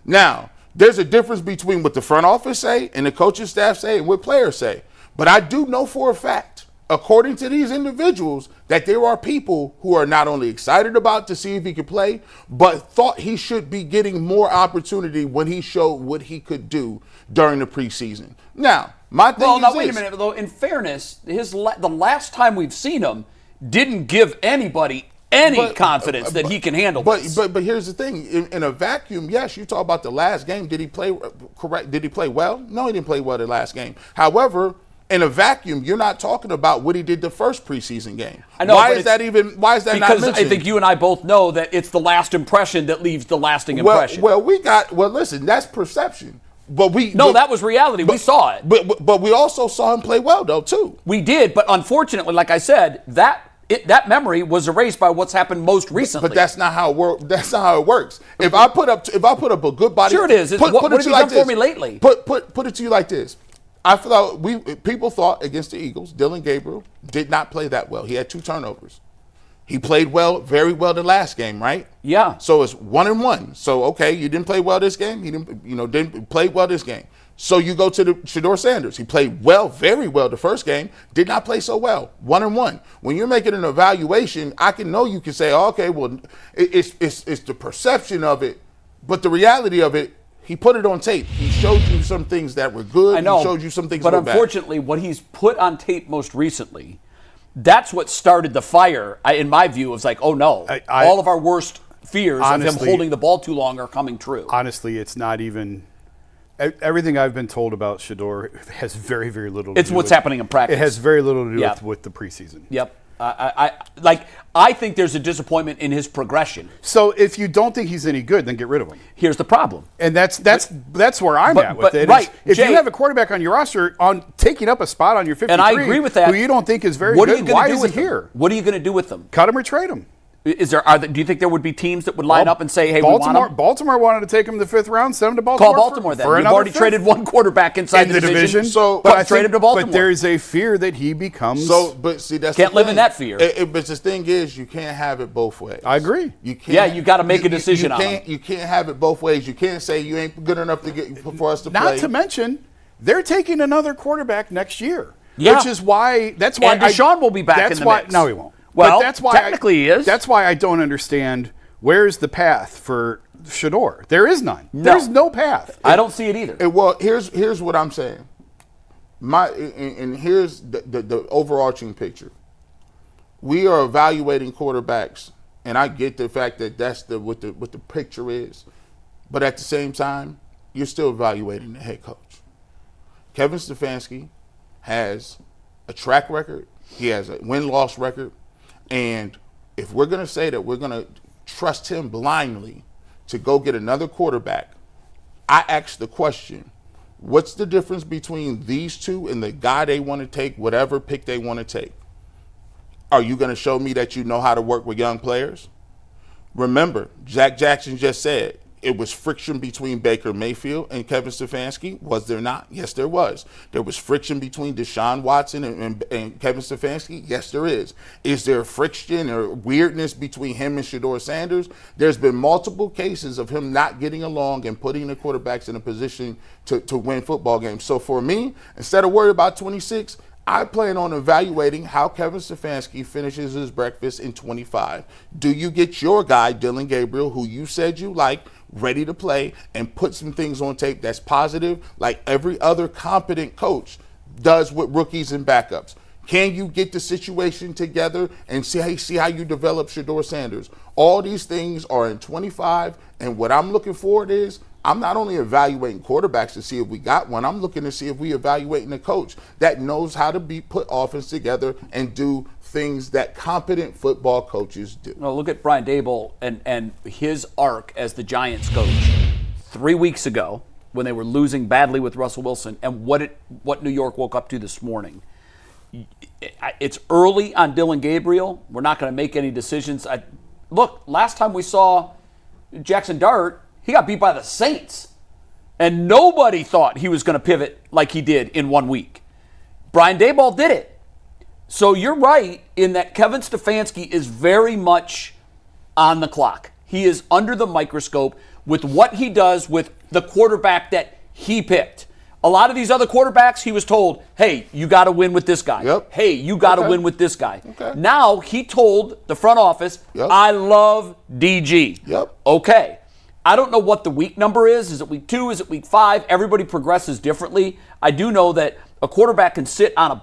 Now, there's a difference between what the front office say and the coaching staff say and what players say. But I do know for a fact, according to these individuals, that there are people who are not only excited about to see if he could play, but thought he should be getting more opportunity when he showed what he could do during the preseason. Now, my thing is wait a minute, though. In fairness, the last time we've seen him didn't give anybody any confidence that he can handle this. But here's the thing. In a vacuum, yes, you talk about the last game. Did he play correct? Did he play well? No, he didn't play well the last game. However, in a vacuum, you're not talking about what he did the first preseason game. I know, why is that not mentioned? Because I think you and I both know that it's the last impression that leaves the lasting impression. Well, listen, that's perception. That was reality. We saw it. But we also saw him play well, though, too. We did, but unfortunately, like I said, that memory was erased by what's happened most recently. But that's not how it works. That's not how it works. If I put up a good body, sure it is. What have you done for me lately? Put it to you like this. I thought people thought against the Eagles, Dillon Gabriel did not play that well. He had 2 turnovers. He played very well the last game, right? Yeah. So it's 1-1. So okay, you didn't play well this game. He didn't play well this game. So you go to the Shedeur Sanders. He played very well the first game. Did not play so well. 1-1. When you're making an evaluation, I know you can say, okay, well, it's the perception of it, but the reality of it. He put it on tape. He showed you some things that were good. I know, he showed you some things that were bad. But unfortunately, what he's put on tape most recently, that's what started the fire, in my view. It was like, oh no, all of our worst fears of him holding the ball too long are coming true. Honestly, it's not even – everything I've been told about Shedeur has very, very little to do with – It's what's happening in practice. It has very little to do with the preseason. Yep. I think there's a disappointment in his progression. So if you don't think he's any good, then get rid of him. Here's the problem, and that's where I'm at with it. Right, if Jay, you have a quarterback on your roster on taking up a spot on your 53, and I agree with that, who you don't think is very good, why is he here? What are you going to do with them? Cut him or trade him. Do you think there would be teams that would line up and say, "Hey, we want him"? Baltimore wanted to take him in the 5th round. Send him to Baltimore. Call Baltimore then. For You've already traded one quarterback inside the division. So, trade him to Baltimore. But there is a fear that he becomes. But see, that's can't live in that fear. But the thing is, you can't have it both ways. I agree. You can't. Yeah, you got to make a decision on it. You can't have it both ways. You can't say you ain't good enough for us to play. Not to mention, they're taking another quarterback next year. Yeah. Which is why. That's why. And Deshaun will be back in the mix. No, he won't. Well, but that's why technically he is. That's why I don't understand. Where's the path for Shedeur? There is none. No. There's no path. I don't see it either. Well, here's what I'm saying. And here's the overarching picture. We are evaluating quarterbacks, and I get the fact that that's what the picture is, but at the same time, you're still evaluating the head coach. Kevin Stefanski has a track record. He has a win-loss record, and if we're going to say that we're going to trust him blindly to go get another quarterback, I ask the question, what's the difference between these two and the guy they want to take, whatever pick they want to take? Are you going to show me that you know how to work with young players? Remember, Zac Jackson just said it was friction between Baker Mayfield and Kevin Stefanski. Was there not? Yes, there was. There was friction between Deshaun Watson and Kevin Stefanski. Yes, there is. Is there friction or weirdness between him and Shedeur Sanders? There's been multiple cases of him not getting along and putting the quarterbacks in a position to win football games. So for me, instead of worried about 26, I plan on evaluating how Kevin Stefanski finishes his breakfast in 25. Do you get your guy, Dillon Gabriel, who you said you like, ready to play and put some things on tape that's positive like every other competent coach does with rookies and backups? Can you get the situation together and see how you develop Shedeur Sanders? All these things are in 25, and what I'm looking for is I'm not only evaluating quarterbacks to see if we got one, I'm looking to see if we evaluating a coach that knows how to put offense together and do things that competent football coaches do. Well, look at Brian Daboll and his arc as the Giants coach 3 weeks ago when they were losing badly with Russell Wilson, and what New York woke up to this morning. It's early on Dillon Gabriel. We're not going to make any decisions. Look, last time we saw Jackson Dart, he got beat by the Saints, and nobody thought he was going to pivot like he did in 1 week. Brian Daboll did it. So you're right in that Kevin Stefanski is very much on the clock. He is under the microscope with what he does with the quarterback that he picked. A lot of these other quarterbacks, he was told, hey, you got to win with this guy. Yep. Hey, you got to win with this guy. Okay. Now he told the front office, I love DG. Yep. Okay. I don't know what the week number is. Is it week 2? Is it week 5? Everybody progresses differently. I do know that a quarterback can sit on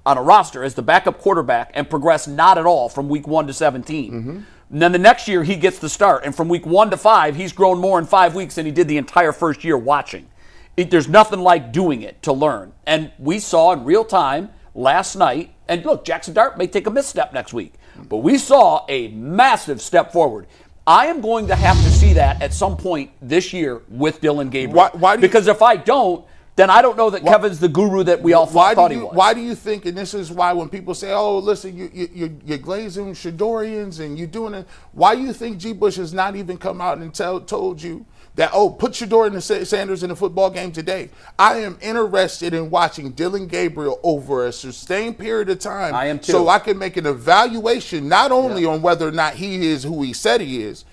a roster as the backup quarterback and progress not at all from week 1 to 17. Mm-hmm. And then the next year he gets the start. And from week 1 to 5, he's grown more in 5 weeks than he did the entire first year watching. There's nothing like doing it to learn. And we saw in real time last night, and look, Jackson Dart may take a misstep next week, but we saw a massive step forward. I am going to have to see that at some point this year with Dillon Gabriel. Because if I don't, then I don't know that Kevin's the guru that we all thought he was. Why do you think, and this is why when people say, oh, listen, you're glazing Shedorians and you're doing it, why do you think G. Bush has not even come out and told you that, put Shedeur and Sanders in the football game today. I am interested in watching Dillon Gabriel over a sustained period of time. I am too. So I can make an evaluation not only on whether or not he is who he said he is,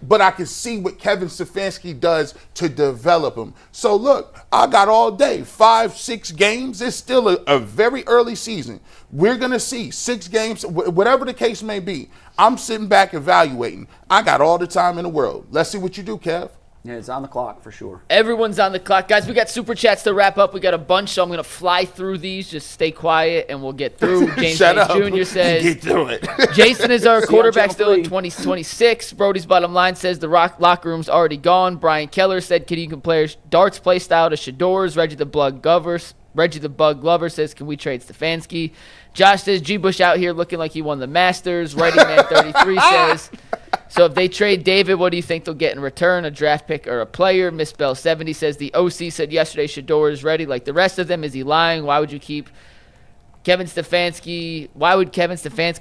but I can see what Kevin Stefanski does to develop him. So look, I got all day, 5-6 games. It's still a very early season. We're going to see 6 games, whatever the case may be. I'm sitting back evaluating. I got all the time in the world. Let's see what you do, Kev. Yeah, it's on the clock for sure. Everyone's on the clock. Guys, we got super chats to wrap up. We got a bunch, so I'm going to fly through these. Just stay quiet, and we'll get through. James Shut up. Jr. says, Get through it. Jason is our quarterback still in Channel 2026. Brody's bottom line says the locker room's already gone. Brian Keller said, can you compare Dart's play style to Shedeur's? Reggie the Bug Glover says, can we trade Stefanski? Josh says, G. Bush out here looking like he won the Masters. Writing Man 33 says, so if they trade David, what do you think they'll get in return? A draft pick or a player? Miss Bell 70 says, the OC said yesterday Shedeur is ready like the rest of them. Is he lying? Why would Kevin Stefanski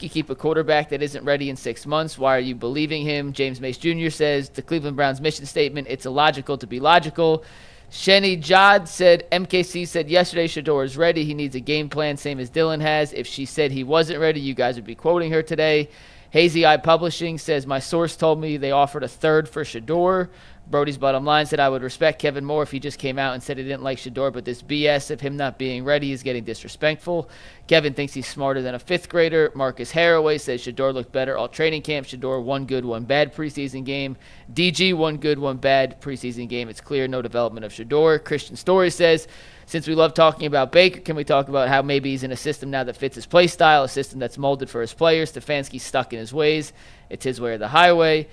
keep a quarterback that isn't ready in 6 months? Why are you believing him? James Mace Jr. says, the Cleveland Browns mission statement, it's illogical to be logical. Shenny Jod said, MKC said yesterday Shedeur is ready. He needs a game plan, same as Dillon has. If she said he wasn't ready, you guys would be quoting her today. Hazy Eye Publishing says, my source told me they offered a third for Shedeur. Brody's bottom line said, I would respect Kevin more if he just came out and said he didn't like Shedeur, but this BS of him not being ready is getting disrespectful. Kevin thinks he's smarter than a 5th grader. Marcus Haraway says Shedeur looked better all training camp. Shedeur, 1 good, 1 bad preseason game. DG, 1 good, 1 bad preseason game. It's clear no development of Shedeur. Christian Story says, since we love talking about Baker, can we talk about how maybe he's in a system now that fits his play style, a system that's molded for his players? Stefanski's stuck in his ways. It's his way or the highway.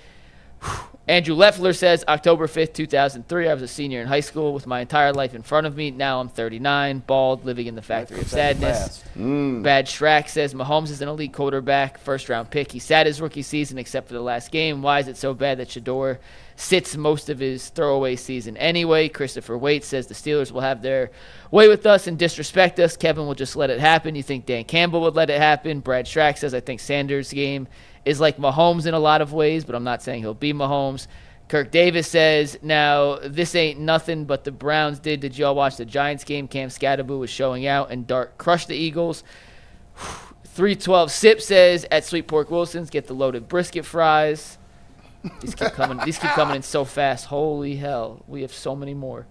Andrew Leffler says, October 5th, 2003, I was a senior in high school with my entire life in front of me. Now I'm 39, bald, living in the factory of sadness. Bad Shrek says, Mahomes is an elite quarterback, first-round pick. He sat his rookie season except for the last game. Why is it so bad that Shedeur sits most of his throwaway season anyway? Christopher Waite says, the Steelers will have their way with us and disrespect us. Kevin will just let it happen. You think Dan Campbell would let it happen? Brad Shrek says, I think Sanders' game is like Mahomes in a lot of ways, but I'm not saying he'll be Mahomes. Kirk Davis says, now, this ain't nothing but the Browns did. Did y'all watch the Giants game? Cam Scatterbo was showing out, and Dart crushed the Eagles. 312 Sip says, at Sweet Pork Wilson's, get the loaded brisket fries. These keep coming in so fast. Holy hell. We have so many more.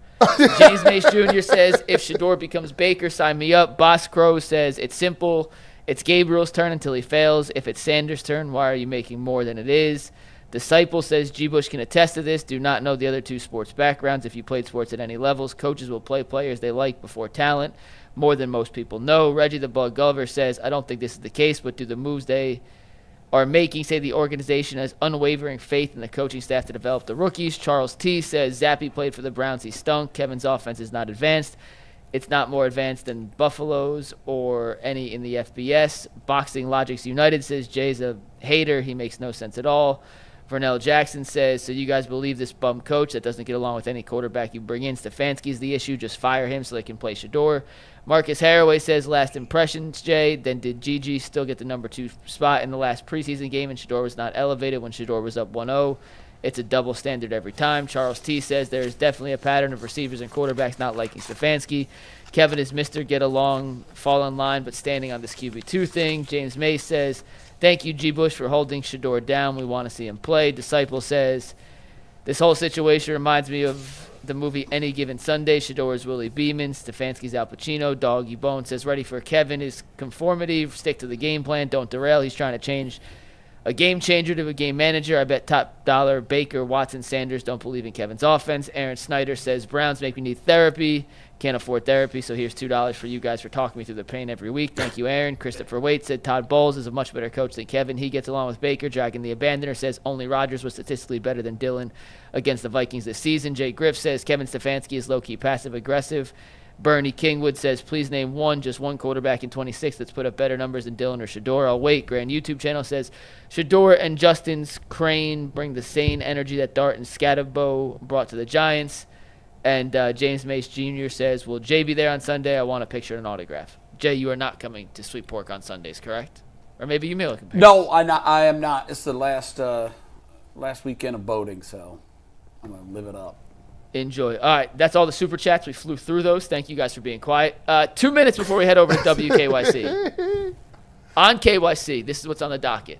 James Mace Jr. says, if Shedeur becomes Baker, sign me up. Boss Crow says, it's simple. It's Gabriel's turn until he fails. If it's Sanders' turn, why are you making more than it is? Disciple says, G. Bush can attest to this. Do not know the other 2 sports backgrounds. If you played sports at any levels, coaches will play players they like before talent, more than most people know. Reggie the Bug Gulliver says, I don't think this is the case, but do the moves they are making say the organization has unwavering faith in the coaching staff to develop the rookies? Charles T. says, Zappy played for the Browns. He stunk. Kevin's offense is not advanced. It's not more advanced than Buffalo's or any in the FBS. Boxing Logics United says, Jay's a hater. He makes no sense at all. Vernell Jackson says, so you guys believe this bum coach that doesn't get along with any quarterback you bring in? Stefanski's the issue. Just fire him so they can play Shedeur. Marcus Haraway says, last impressions, Jay. Then did Gigi still get the number 2 spot in the last preseason game and Shedeur was not elevated when Shedeur was up 1-0? It's a double standard every time. Charles T. says there is definitely a pattern of receivers and quarterbacks not liking Stefanski. Kevin is Mr. Get Along, fall in line, but standing on this QB2 thing. James Mace says, thank you, G. Bush, for holding Shedeur down. We want to see him play. Disciple says, this whole situation reminds me of the movie Any Given Sunday. Shedeur is Willie Beeman. Stefanski's Al Pacino. Doggy Bone says, ready for Kevin is conformity. Stick to the game plan. Don't derail. He's trying to change a game changer to a game manager. I bet top dollar Baker, Watson, Sanders don't believe in Kevin's offense. Aaron Snyder says, Browns make me need therapy. Can't afford therapy, so here's $2 for you guys for talking me through the pain every week. Thank you, Aaron. Christopher Waite said, Todd Bowles is a much better coach than Kevin. He gets along with Baker. Dragon the Abandoner says, only Rodgers was statistically better than Dillon against the Vikings this season. Jay Griff says, Kevin Stefanski is low-key passive-aggressive. Bernie Kingwood says, please name just one quarterback in 26 that's put up better numbers than Dillon or Shedeur. I'll wait. Grand YouTube channel says, Shedeur and Justin's Crane bring the same energy that Dart and Scatterbo brought to the Giants. And James Mace Jr. says, will Jay be there on Sunday? I want a picture and an autograph. Jay, you are not coming to Sweet Pork on Sundays, correct? Or maybe you may look compared. No, I am not. It's the last weekend of boating, so I'm going to live it up. Enjoy. All right, that's all the super chats. We flew through those. Thank you guys for being quiet. 2 minutes before we head over to WKYC. On KYC, this is what's on the docket.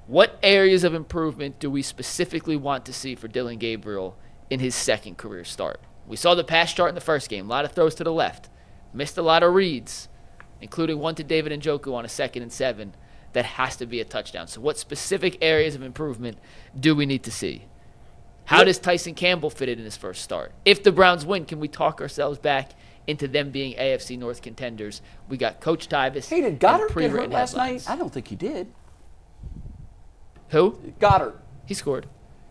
What areas of improvement do we specifically want to see for Dillon Gabriel in his second career start? We saw the pass chart in the first game. A lot of throws to the left. Missed a lot of reads, including one to David Njoku on a 2nd and 7. That has to be a touchdown. So what specific areas of improvement do we need to see? How does Tyson Campbell fit in his first start? If the Browns win, can we talk ourselves back into them being AFC North contenders? We got Coach Tyvis. Hey, did Goddard get hurt last night? I don't think he did. Who? Goddard. He scored.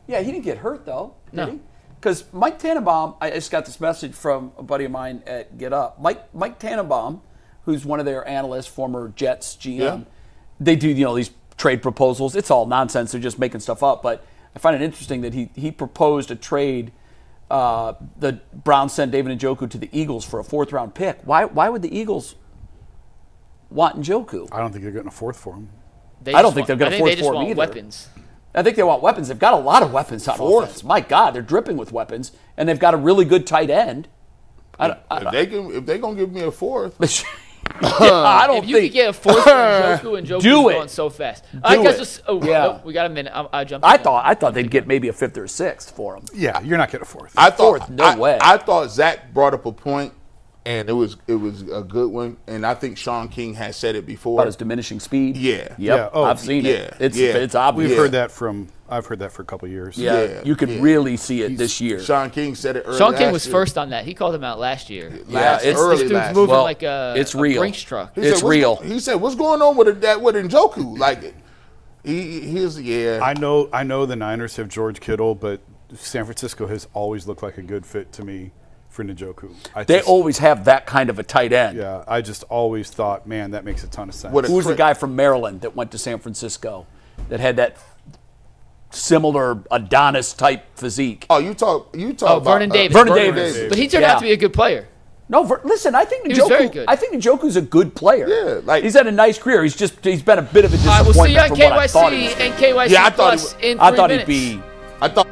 Yeah, he didn't get hurt, though, did No. he? Because Mike Tannenbaum, I just got this message from a buddy of mine at Get Up. Mike Tannenbaum, who's one of their analysts, former Jets GM, they do these trade proposals. It's all nonsense. They're just making stuff up. But I find it interesting that he proposed a trade. The Browns sent David Njoku to the Eagles for a 4th-round pick. Why would the Eagles want Njoku? I don't think they're getting a 4th for him. I don't think they're going to 4th they just for him want either. Weapons. I think they want weapons. They've got a lot of weapons on offense. My God, they're dripping with weapons, and they've got a really good tight end. If they're gonna give me a 4th, I don't if you think. could get a 4th for Njoku, and Njoku's Do it. going so fast. I guess we got a minute. I jumped. I thought they'd get maybe a 5th or a 6th for him. Yeah, you're not getting a 4th. I thought no way. I thought Zach brought up a point, and it was a good one. And I think Sean King has said it before About his diminishing speed. Yeah. Yep. Yeah. Oh, I've seen it. yeah. It's obvious. I've heard that for a couple of years. Yeah. You could really see it this year. Sean King said it earlier. Sean King was first on that. He called him out last year. it's This early dude's last moving year. like a Brinks truck. He It's said, real. He said, "What's going on with Njoku?" Like, he's I know the Niners have George Kittle, but San Francisco has always looked like a good fit to me for Njoku. They always have that kind of a tight end. Yeah, I just always thought, man, that makes a ton of sense. Who's the guy from Maryland that went to San Francisco that had that similar Adonis type physique? Oh, you talk about Vernon Davis. Vernon Davis. But he turned out to be a good player. No, listen, I think He was very good. I think Njoku's a good player. Yeah, like- he's had a nice career. He's been a bit of a All right, disappointment we'll see you on from what I thought he KYC was. and KYC Yeah, I thought Plus in 3 I thought minutes. he'd be. I thought.